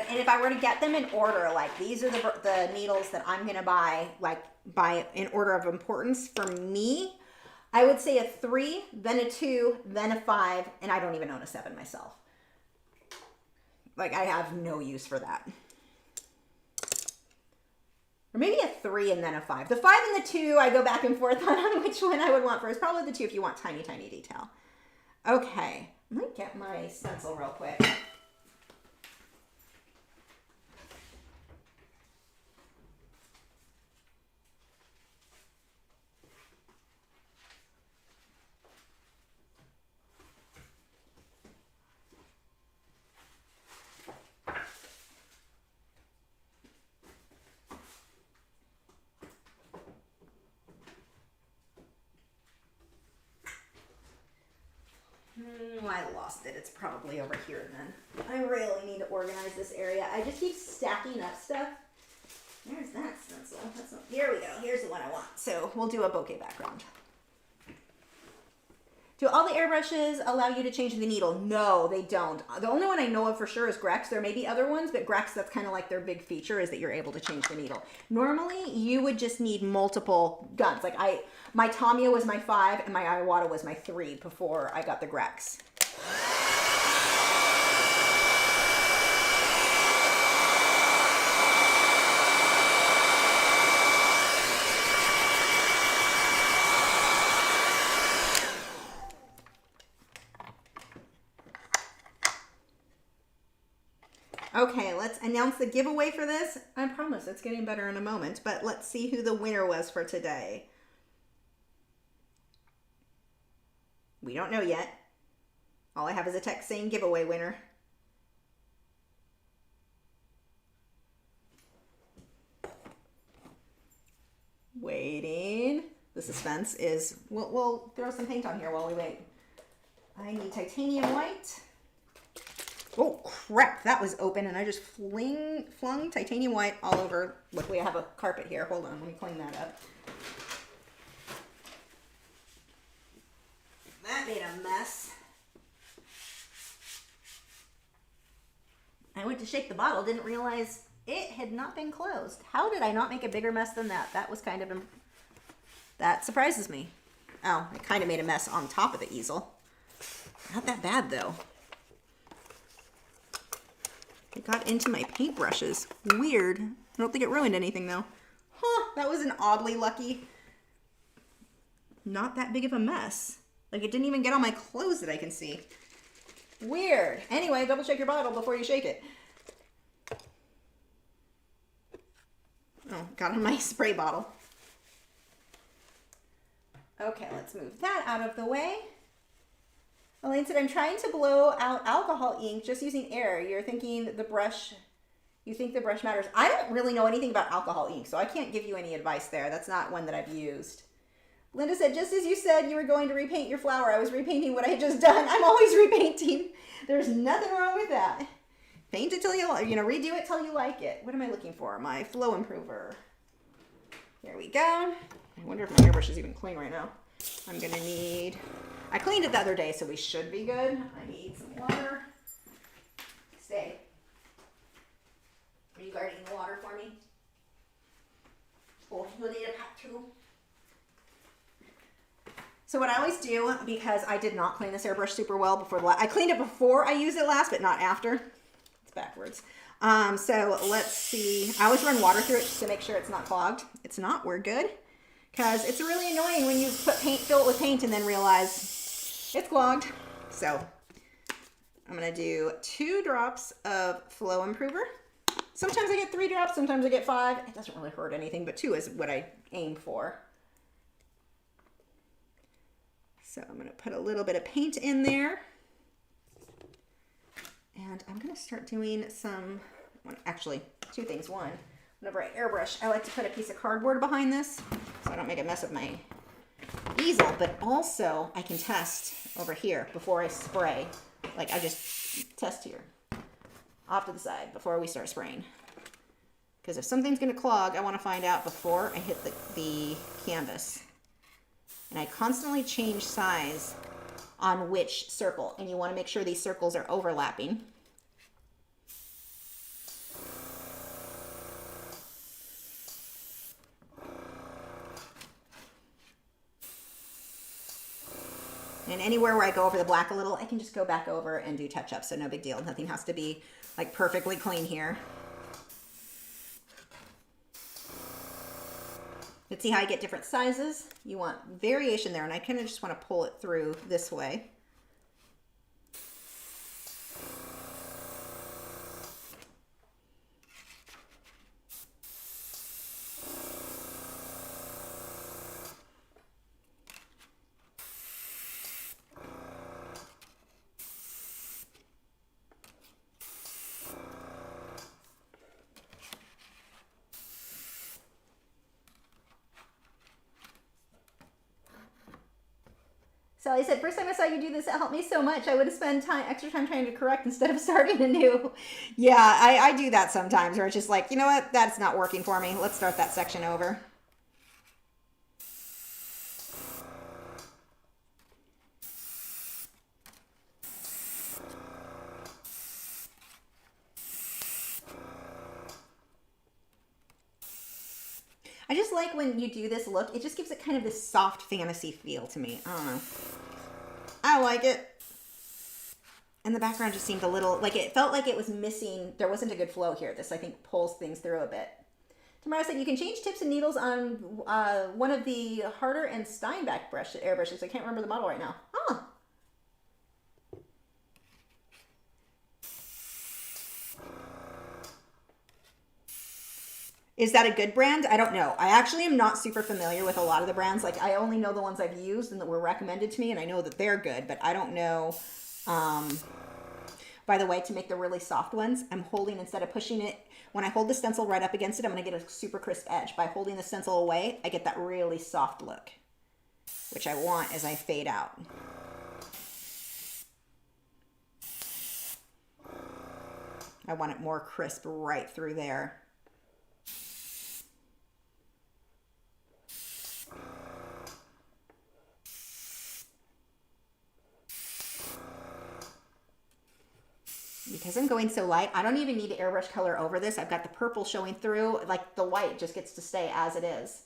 And if I were to get them in order, like these are the needles that I'm going to buy, like by in order of importance for me, I would say a 3, then a 2, then a 5, and I don't even own a 7 myself. Like I have no use for that. Or maybe a 3 and then a 5. The 5 and the 2, I go back and forth on which one I would want first. Probably the 2 if you want tiny detail. Okay, I'm going to get my stencil real quick. I lost it. It's probably over here then. I really need to organize this area. I just keep stacking up stuff. There's that stencil. Here we go. Here's the one I want. So we'll do a bokeh background. Do all the airbrushes allow you to change the needle? No, they don't. The only one I know of for sure is Grex. There may be other ones, but Grex, that's kind of like their big feature is that you're able to change the needle. Normally, you would just need multiple guns. Like my Tamiya was my 5 and my Iwata was my 3 before I got the Grex. Okay, let's announce the giveaway for this. I promise it's getting better in a moment, but let's see who the winner was for today. We don't know yet. All I have is a text saying giveaway winner. Waiting. The suspense is, we'll throw some paint on here while we wait. I need titanium white. Oh crap, that was open and I just flung titanium white all over. Luckily I have a carpet here. Hold on, let me clean that up. That made a mess. I went to shake the bottle, didn't realize it had not been closed. How did I not make a bigger mess than that? That was kind of, that surprises me. Oh, I kind of made a mess on top of the easel. Not that bad though. It got into my paintbrushes. Weird. I don't think it ruined anything though. Huh, that was an oddly lucky, not that big of a mess. Like it didn't even get on my clothes that I can see. Weird. Anyway, double check your bottle before you shake it. Oh, got on my spray bottle. Okay, let's move that out of the way. Elaine said, I'm trying to blow out alcohol ink just using air. You're thinking the brush, you think the brush matters. I don't really know anything about alcohol ink, so I can't give you any advice there. That's not one that I've used. Linda said, just as you said you were going to repaint your flower, I was repainting what I had just done. I'm always repainting. There's nothing wrong with that. Paint it till you like, redo it till you like it. What am I looking for? My flow improver. Here we go. I wonder if my airbrush is even clean right now. I'm gonna need, I cleaned it the other day, so we should be good. I need some water. Stay. Are you guarding the water for me? Oh, you'll need a pack too. So what I always do, because I did not clean this airbrush super well before the last, I cleaned it before I used it last, but not after. It's backwards. So let's see. I always run water through it just to make sure it's not clogged. It's not, we're good. Because it's really annoying when you fill it with paint and then realize it's clogged. So I'm gonna do 2 drops of flow improver. Sometimes I get 3 drops, sometimes I get 5. It doesn't really hurt anything, but 2 is what I aim for. So I'm gonna put a little bit of paint in there. And I'm gonna start doing some, actually 2 things. One, whenever I airbrush, I like to put a piece of cardboard behind this so I don't make a mess of my easel, but also I can test over here before I spray. Like I just test here, off to the side before we start spraying. Because if something's gonna clog, I wanna find out before I hit the canvas. And I constantly change size on which circle, and you wanna make sure these circles are overlapping. And anywhere where I go over the black a little, I can just go back over and do touch-ups, so no big deal. Nothing has to be like perfectly clean here. But see how I get different sizes? You want variation there, and I kind of just want to pull it through this way. Sally said, first time I saw you do this, it helped me so much. I would have spent extra time trying to correct instead of starting anew. Yeah, I do that sometimes, where it's just like, you know what, that's not working for me. Let's start that section over. I just like when you do this look, it just gives it kind of this soft fantasy feel to me. I don't know. I like it. And the background just seemed a little, like it felt like it was missing, there wasn't a good flow here. This, I think, pulls things through a bit. Tamara said, you can change tips and needles on one of the Harder and Steinbeck airbrushes. I can't remember the model right now. Oh. Is that a good brand? I don't know. I actually am not super familiar with a lot of the brands. Like, I only know the ones I've used and that were recommended to me, and I know that they're good, but I don't know. By the way, to make the really soft ones, I'm holding, instead of pushing it, when I hold the stencil right up against it, I'm going to get a super crisp edge. By holding the stencil away, I get that really soft look, which I want as I fade out. I want it more crisp right through there. Because I'm going so light, I don't even need to airbrush color over this. I've got the purple showing through, like the white just gets to stay as it is.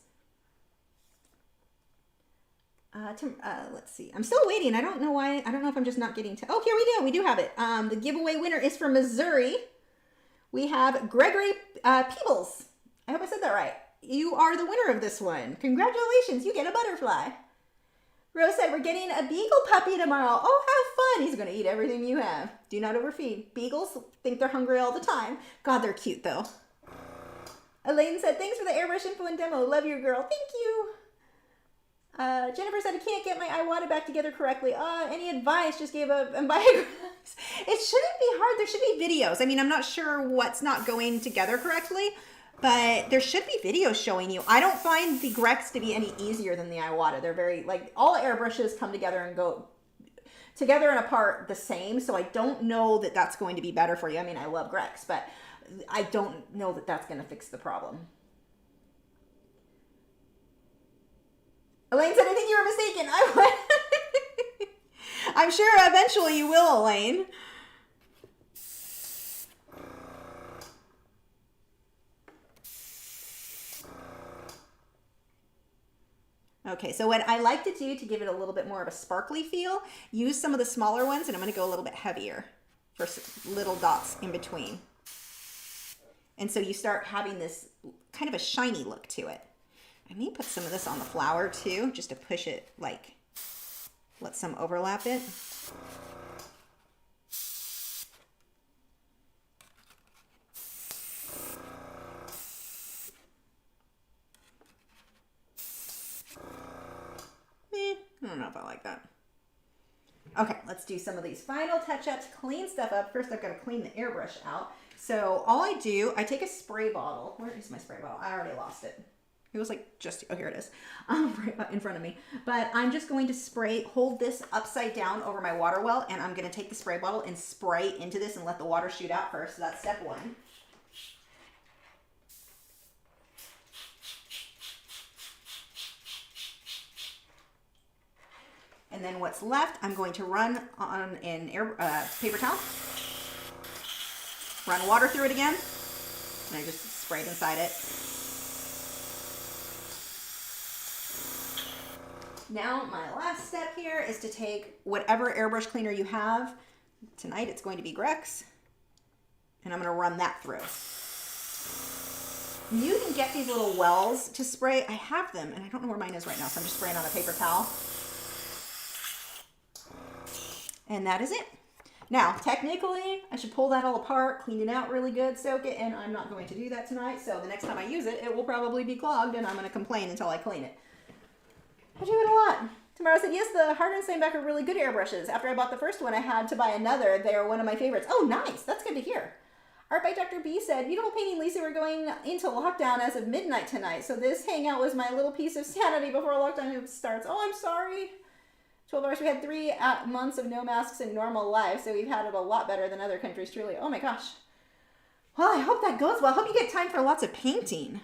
Let's see. I'm still waiting. I don't know why. I don't know if I'm just not getting to. Oh, here we do. We do have it. The giveaway winner is from Missouri. We have Gregory Peebles. I hope I said that right. You are the winner of this one. Congratulations. You get a butterfly. Rose said, we're getting a beagle puppy tomorrow. Oh, have fun. He's going to eat everything you have. Do not overfeed. Beagles think they're hungry all the time. God, they're cute, though. Elaine said, thanks for the airbrush info and demo. Love your girl. Thank you. Jennifer said, I can't get my Iwata back together correctly. Any advice? Just gave up and buy acrylics. It shouldn't be hard. There should be videos. I mean, I'm not sure what's not going together correctly, but there should be videos showing you. I don't find the Grex to be any easier than the Iwata. They're very, like, all airbrushes come together and go together and apart the same, so I don't know that that's going to be better for you. I mean, I love Grex, but I don't know that that's going to fix the problem. Elaine said, I think you were mistaken. I'm sure eventually you will, Elaine. Okay, so what I like to do to give it a little bit more of a sparkly feel, use some of the smaller ones, and I'm going to go a little bit heavier for little dots in between. And so you start having this kind of a shiny look to it. I may put some of this on the flower too, just to push it, like, let some overlap it. I don't know if I like that. Okay, let's do some of these final touch-ups, clean stuff up. First, I've got to clean the airbrush out. So all I do, I take a spray bottle. Where is my spray bottle? I already lost it. It was like just, oh, here it is, right in front of me. But I'm just going to spray, hold this upside down over my water well, and I'm going to take the spray bottle and spray into this and let the water shoot out first. So that's step one. And then what's left, I'm going to run on an paper towel, run water through it again, and I just sprayed inside it. Now, my last step here is to take whatever airbrush cleaner you have. Tonight, it's going to be Grex, and I'm going to run that through. You can get these little wells to spray. I have them, and I don't know where mine is right now, so I'm just spraying on a paper towel. And that is it. Now, technically, I should pull that all apart, clean it out really good, soak it, and I'm not going to do that tonight, so the next time I use it, it will probably be clogged, and I'm going to complain until I clean it. I do it a lot. Tamara said, yes, the Hard and Steinbeck are really good airbrushes. After I bought the first one, I had to buy another. They are one of my favorites. Oh, nice. That's good to hear. Art by Dr. B said, beautiful painting, Lisa. We're going into lockdown as of midnight tonight, so this hangout was my little piece of sanity before lockdown starts. Oh, I'm sorry. 12 hours. We had 3 months of no masks in normal life, so we've had it a lot better than other countries, truly. Oh my gosh. Well, I hope that goes well. I hope you get time for lots of painting.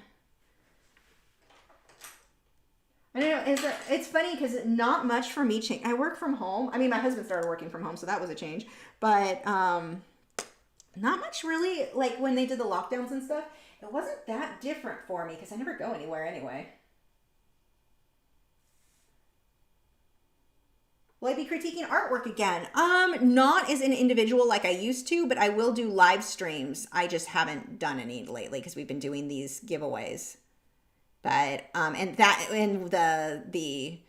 I don't know, it's funny because not much for me change. I work from home. I mean, my husband started working from home, so that was a change. But not much really, like when they did the lockdowns and stuff, it wasn't that different for me because I never go anywhere anyway. Will I be critiquing artwork again? Not as an individual like I used to, but I will do live streams. I just haven't done any lately because we've been doing these giveaways. But and the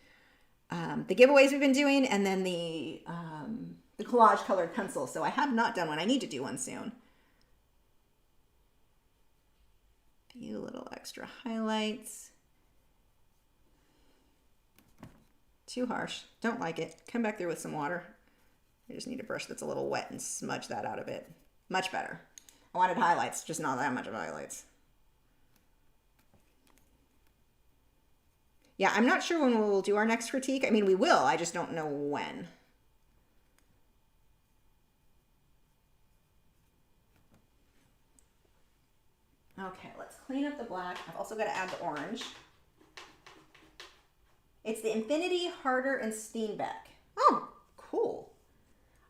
giveaways we've been doing, and then the collage colored pencils. So I have not done one. I need to do one soon. few little extra highlights. Too harsh. Don't like it. Come back through with some water. I just need a brush that's a little wet and smudge that out a bit. Much better. I wanted highlights, just not that much of highlights. Yeah, I'm not sure when we'll do our next critique. I mean, we will. I just don't know when. Okay, let's clean up the black. I've also got to add the orange. It's the Infinity Harder and Steenbeck. Oh, cool.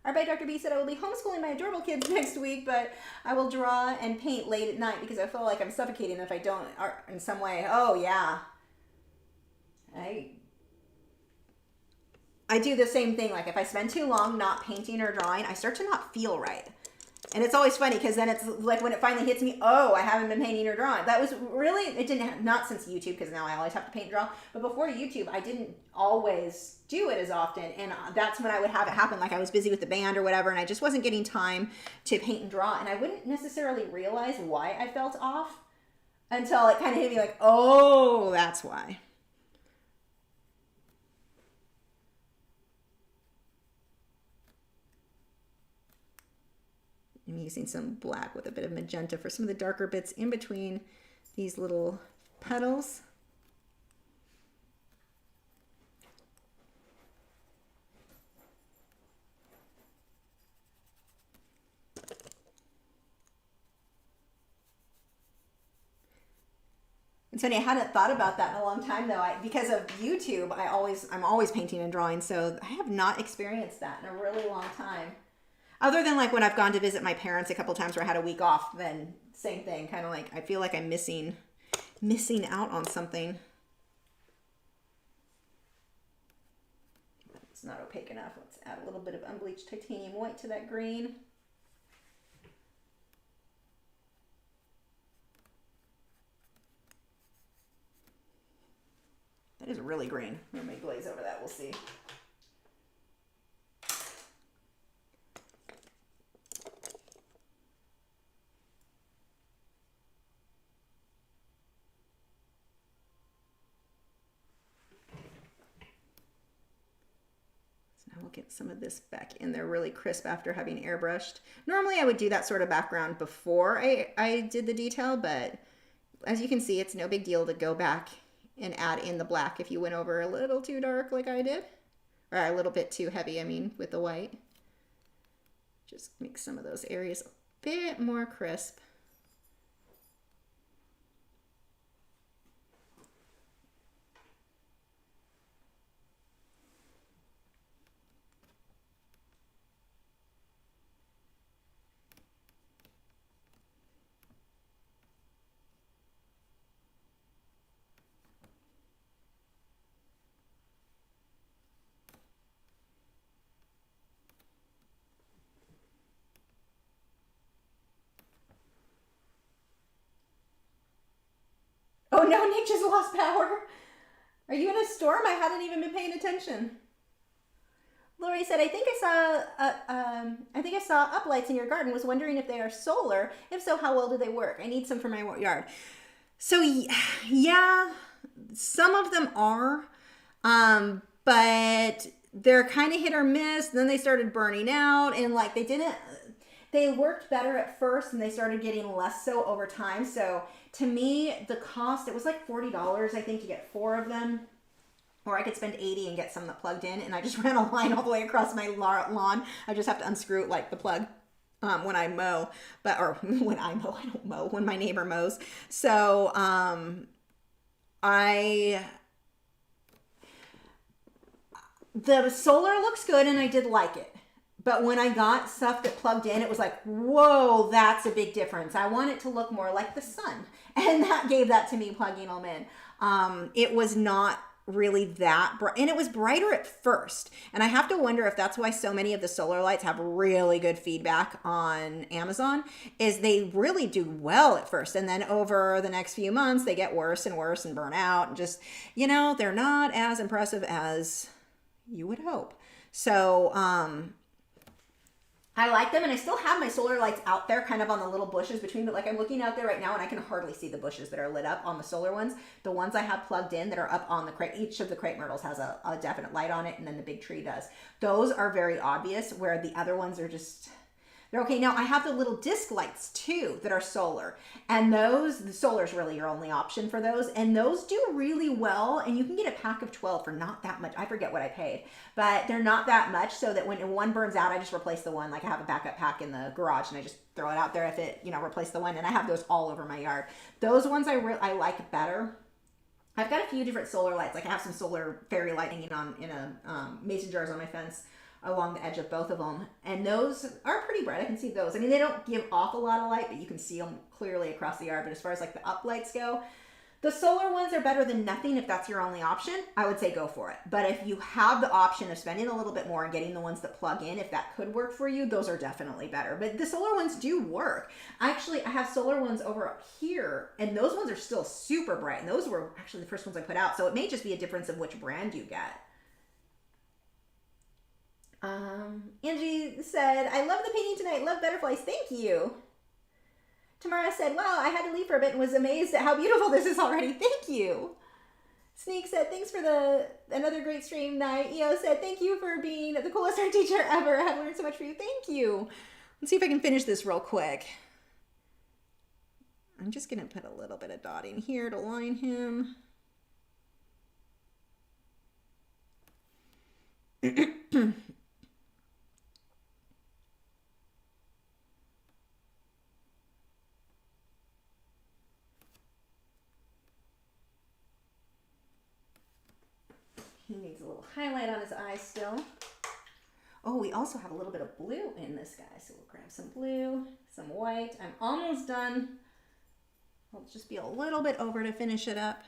Arbeit Dr. B said, I will be homeschooling my adorable kids next week, but I will draw and paint late at night because I feel like I'm suffocating if I don't in some way. Oh, yeah. I do the same thing. Like if I spend too long not painting or drawing, I start to not feel right. And it's always funny because then it's like when it finally hits me, oh, I haven't been painting or drawing. That was really, it didn't have, not since YouTube, because now I always have to paint and draw. But before YouTube, I didn't always do it as often. And that's when I would have it happen. Like I was busy with the band or whatever, and I just wasn't getting time to paint and draw. And I wouldn't necessarily realize why I felt off until it kind of hit me like, oh, that's why. I'm using some black with a bit of magenta for some of the darker bits in between these little petals. It's funny, I hadn't thought about that in a long time though. Because of YouTube, I'm always painting and drawing, so I have not experienced that in a really long time. Other than like when I've gone to visit my parents a couple times where I had a week off, then same thing. Kind of like I feel like I'm missing out on something. It's not opaque enough. Let's add a little bit of unbleached titanium white to that green. That is really green. I may glaze over that. We'll see. We'll get some of this back in there really crisp after having airbrushed. Normally I would do that sort of background before I did the detail, but as you can see, it's no big deal to go back and add in the black if you went over a little too dark like I did. Or a little bit too heavy, I mean, with the white. Just make some of those areas a bit more crisp. Oh no, Nick just lost power. Are you in a storm? I hadn't even been paying attention. Lori said, I think I saw uplights in your garden. Was wondering if they are solar. If so, how well do they work? I need some for my yard. So yeah, some of them are, but they're kind of hit or miss. Then they started burning out, and like they worked better at first, and they started getting less so over time. So to me, the cost, it was like $40, I think, to get 4 of them. Or I could spend $80 and get some that plugged in, and I just ran a line all the way across my lawn. I just have to unscrew it like the plug when I mow, or when I mow, I don't mow, when my neighbor mows. So the solar looks good, and I did like it. But when I got stuff that plugged in, it was like, whoa, that's a big difference. I want it to look more like the sun. And that gave that to me plugging them in. It was not really that bright, and it was brighter at first. And I have to wonder if that's why so many of the solar lights have really good feedback on Amazon, is they really do well at first. And then over the next few months, they get worse and worse and burn out. And just, they're not as impressive as you would hope. So, I like them, and I still have my solar lights out there kind of on the little bushes between the, like I'm looking out there right now and I can hardly see the bushes that are lit up on the solar ones. The ones I have plugged in that are up on the crate, each of the crepe myrtles has a definite light on it, and then the big tree does. Those are very obvious, where the other ones are just, they're okay. Now I have the little disc lights too that are solar, and those, the solar is really your only option for those, and those do really well, and you can get a pack of 12 for not that much. I forget what I paid, but they're not that much, so that when one burns out, I just replace the one. Like I have a backup pack in the garage and I just throw it out there if it, you know, replace the one, and I have those all over my yard. Those ones I like better. I've got a few different solar lights. Like I have some solar fairy lighting in a mason jars on my fence along the edge of both of them, and those are pretty bright. I can see those. I mean, they don't give off a lot of light, but you can see them clearly across the yard. But as far as like the up lights go, the solar ones are better than nothing. If that's your only option, I would say go for it. But if you have the option of spending a little bit more and getting the ones that plug in, if that could work for you, those are definitely better. But the solar ones do work. Actually, I have solar ones over up here, and those ones are still super bright, and those were actually the first ones I put out, so it may just be a difference of which brand you get. Angie said, I love the painting tonight. Love butterflies. Thank you. Tamara said, wow, I had to leave for a bit and was amazed at how beautiful this is already. Thank you. Sneak said, thanks for another great stream night. EO said, thank you for being the coolest art teacher ever. I've learned so much from you. Thank you. Let's see if I can finish this real quick. I'm just going to put a little bit of dotting here to line him. He needs a little highlight on his eye still. Oh, we also have a little bit of blue in this guy, so we'll grab some blue, some white. I'm almost done. I'll just be a little bit over to finish it up.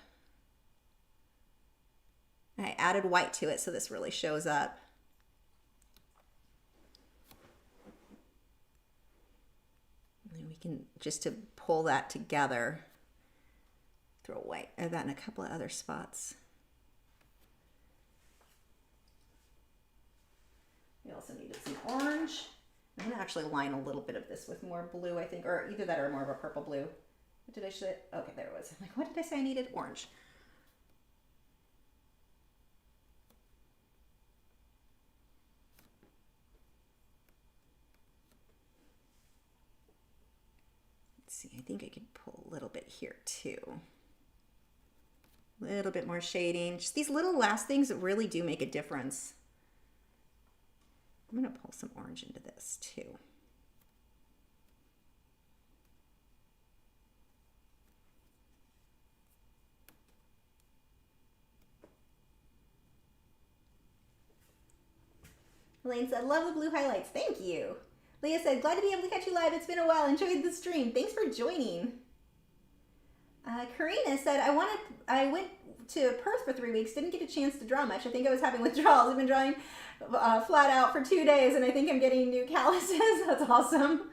I added white to it, so this really shows up. And we can, just to pull that together, throw white. I've got in a couple of other spots. We also needed some orange. I'm going to actually line a little bit of this with more blue, I think, or either that or more of a purple blue. What did I say? Okay, there it was. I'm like, what did I say I needed? Orange. Let's see, I think I could pull a little bit here too. A little bit more shading. Just these little last things that really do make a difference. I'm going to pull some orange into this too. Elaine said, love the blue highlights. Thank you. Leah said, glad to be able to catch you live. It's been a while. Enjoyed the stream. Thanks for joining. Karina said, I went to Perth for 3 weeks. Didn't get a chance to draw much. I think I was having withdrawals. I've been drawing flat out for 2 days, and I think I'm getting new calluses. That's awesome.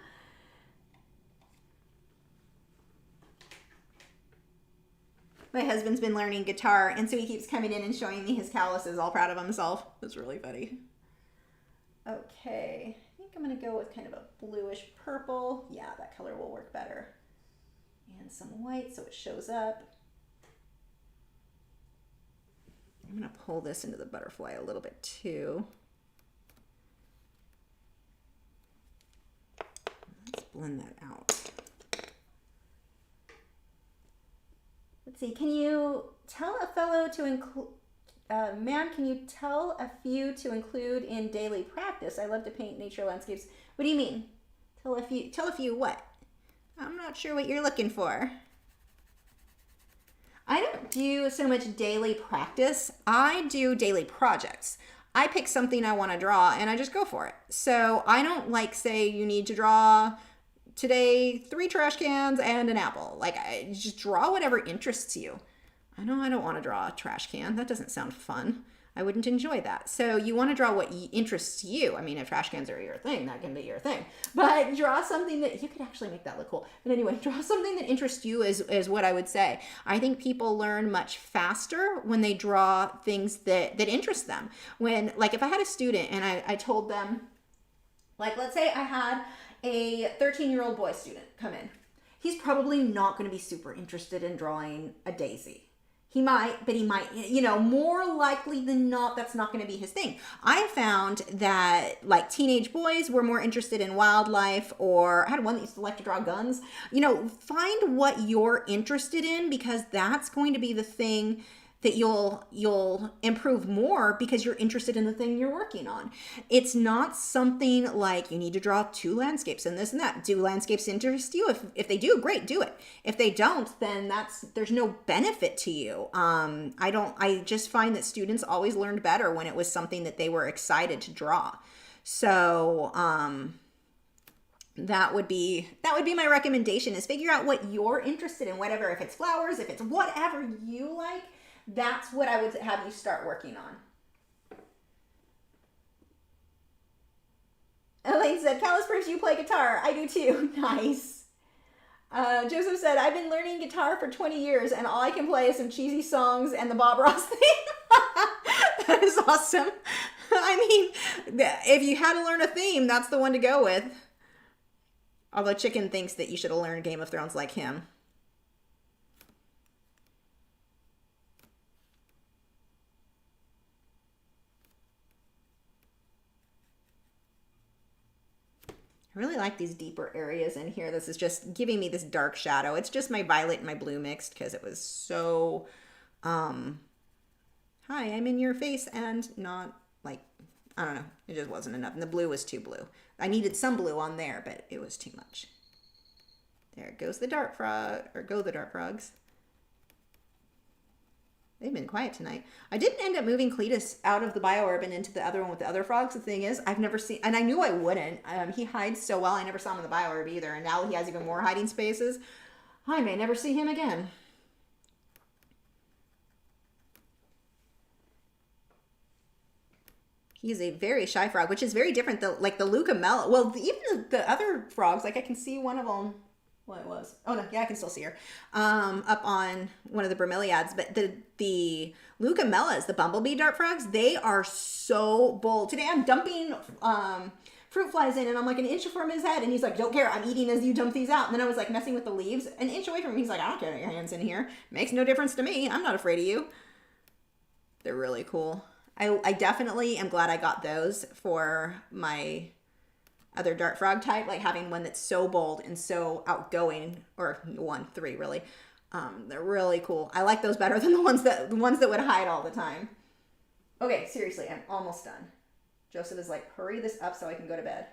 My husband's been learning guitar, and so he keeps coming in and showing me his calluses, all proud of himself. It's really funny. Okay, I think I'm going to go with kind of a bluish purple. Yeah, that color will work better. And some white so it shows up. I'm going to pull this into the butterfly a little bit too. Let's blend that out. Let's see, can you tell a fellow to include, ma'am, can you tell a few to include in daily practice? I love to paint nature landscapes. What do you mean? Tell a few what? I'm not sure what you're looking for. I don't do so much daily practice. I do daily projects. I pick something I want to draw and I just go for it. So I don't like say you need to draw today 3 trash cans and an apple. Like I just draw whatever interests you. I know I don't want to draw a trash can. That doesn't sound fun. I wouldn't enjoy that. So you want to draw what interests you. I mean, if trash cans are your thing, that can be your thing. But draw something that you could actually make that look cool. But anyway, draw something that interests you is what I would say. I think people learn much faster when they draw things that interest them. When, like if I had a student and I told them, Like, let's say I had a 13-year-old boy student come in. He's probably not going to be super interested in drawing a daisy. He might, but he might, you know, more likely than not, that's not going to be his thing. I found that like teenage boys were more interested in wildlife, or I had one that used to like to draw guns. You know, find what you're interested in, because that's going to be the thing that you'll improve more, because you're interested in the thing you're working on. It's not something like you need to draw 2 landscapes and this and that. Do landscapes interest you? If they do, great, do it. If they don't, then there's no benefit to you. I just find that students always learned better when it was something that they were excited to draw. So that would be my recommendation, is figure out what you're interested in, whatever, if it's flowers, if it's whatever you like. That's what I would have you start working on. Elaine said, Callus proves you play guitar. I do too. Nice. Joseph said, I've been learning guitar for 20 years and all I can play is some cheesy songs and the Bob Ross thing. That is awesome. I mean, if you had to learn a theme, that's the one to go with. Although Chicken thinks that you should have learned Game of Thrones like him. I really like these deeper areas in here. This is just giving me this dark shadow. It's just my violet and my blue mixed because it was so, hi, I'm in your face, and not like, I don't know. It just wasn't enough. And the blue was too blue. I needed some blue on there, but it was too much. There goes the dart frog, or go the dart frogs. They've been quiet tonight. I didn't end up moving Cletus out of the BioUrban into the other one with the other frogs. The thing is, I've never seen, and I knew I wouldn't. He hides so well. I never saw him in the BioUrb either. And now he has even more hiding spaces. I may never see him again. He is a very shy frog, which is very different. Like the Lucamella. Well, even the other frogs, like I can see one of them. Well, it was. Oh no, yeah, I can still see her. Up on one of the bromeliads, but the Lucamellas, the bumblebee dart frogs, they are so bold. Today I'm dumping fruit flies in, and I'm like an inch from his head, and he's like, "Don't care, I'm eating as you dump these out." And then I was like messing with the leaves, an inch away from him. He's like, "I don't care that your hand's in here. Makes no difference to me. I'm not afraid of you." They're really cool. I definitely am glad I got those for my other dart frog type, like having one that's so bold and so outgoing, or 3 really. They're really cool. I like those better than the ones that would hide all the time. Okay, seriously, I'm almost done. Joseph is like, hurry this up so I can go to bed.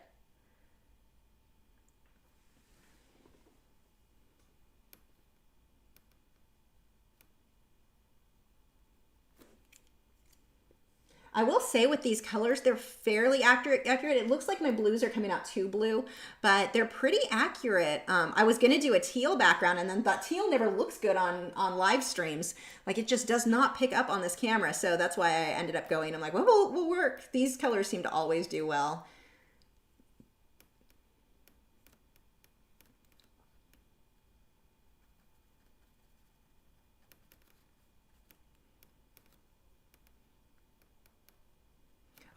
I will say with these colors, they're fairly accurate. It looks like my blues are coming out too blue, but they're pretty accurate. I was going to do a teal background and then thought teal never looks good on live streams. Like it just does not pick up on this camera. So that's why I ended up going, I'm like, well, we'll work. These colors seem to always do well.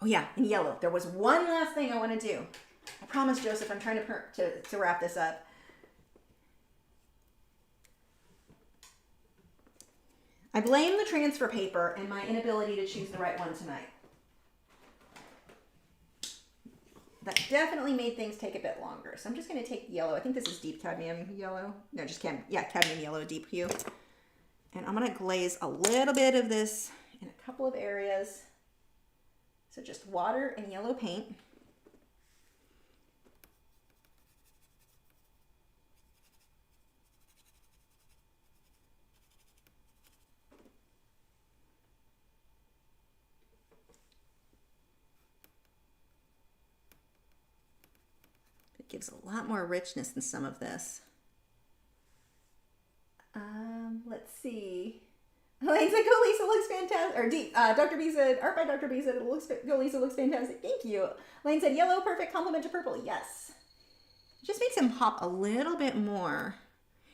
Oh yeah, and yellow. There was one last thing I want to do. I promise, Joseph, I'm trying to wrap this up. I blame the transfer paper and my inability to choose the right one tonight. That definitely made things take a bit longer. So I'm just going to take yellow. I think this is deep cadmium yellow. No, just cadmium yellow, deep hue. And I'm going to glaze a little bit of this in a couple of areas. So just water and yellow paint. It gives a lot more richness than some of this. Let's see. Elaine said, "Go Lisa, looks fantastic." Or Dr. B said, "Art by Dr. B said, go Lisa, looks fantastic." Thank you. Elaine said, "Yellow, perfect complement to purple." Yes. It just makes him pop a little bit more.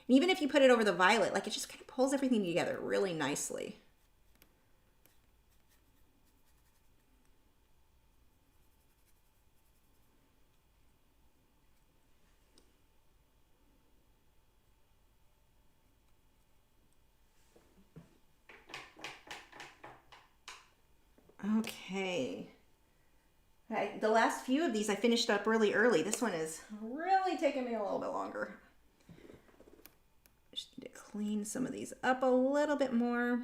And even if you put it over the violet, like it just kind of pulls everything together really nicely. Okay. The last few of these I finished up really early. This one is really taking me a little bit longer. Just need to clean some of these up a little bit more.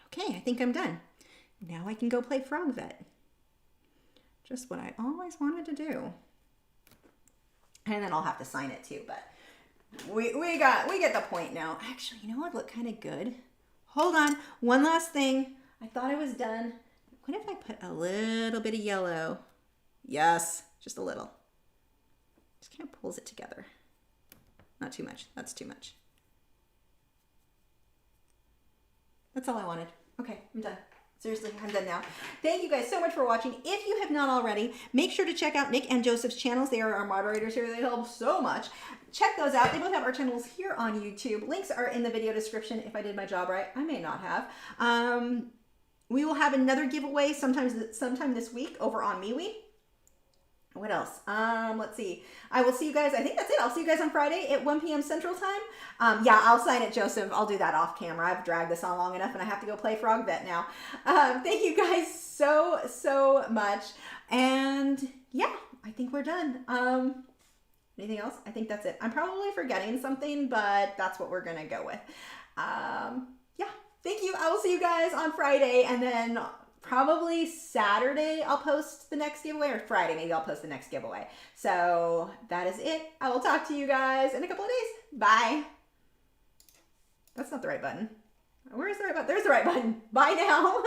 Okay, I think I'm done. Now I can go play Frog Vet. Just what I always wanted to do. And then I'll have to sign it too, but we get the point now. Actually, you know what would look kind of good? Hold on, one last thing. I thought I was done. What if I put a little bit of yellow? Yes, just a little. Just kind of pulls it together. Not too much, that's too much. That's all I wanted. Okay, I'm done. Seriously, I'm done now. Thank you guys so much for watching. If you have not already, make sure to check out Nick and Joseph's channels. They are our moderators here. They help so much. Check those out. They both have our channels here on YouTube. Links are in the video description. If I did my job right, I may not have. We will have another giveaway sometime this week over on MeWe. What else? Let's see. I will see you guys. I think that's it. I'll see you guys on Friday at 1 p.m. Central Time. Yeah, I'll sign it, Joseph. I'll do that off camera. I've dragged this on long enough and I have to go play Frog Vet now. Thank you guys so much. And yeah, I think we're done. Anything else? I think that's it. I'm probably forgetting something, but that's what we're going to go with. Yeah, thank you. I will see you guys on Friday, and then probably Saturday I'll post the next giveaway, or Friday maybe I'll post the next giveaway. So that is it. I will talk to you guys in a couple of days. Bye. That's not the right button. Where is the right button? There's the right button. Bye now.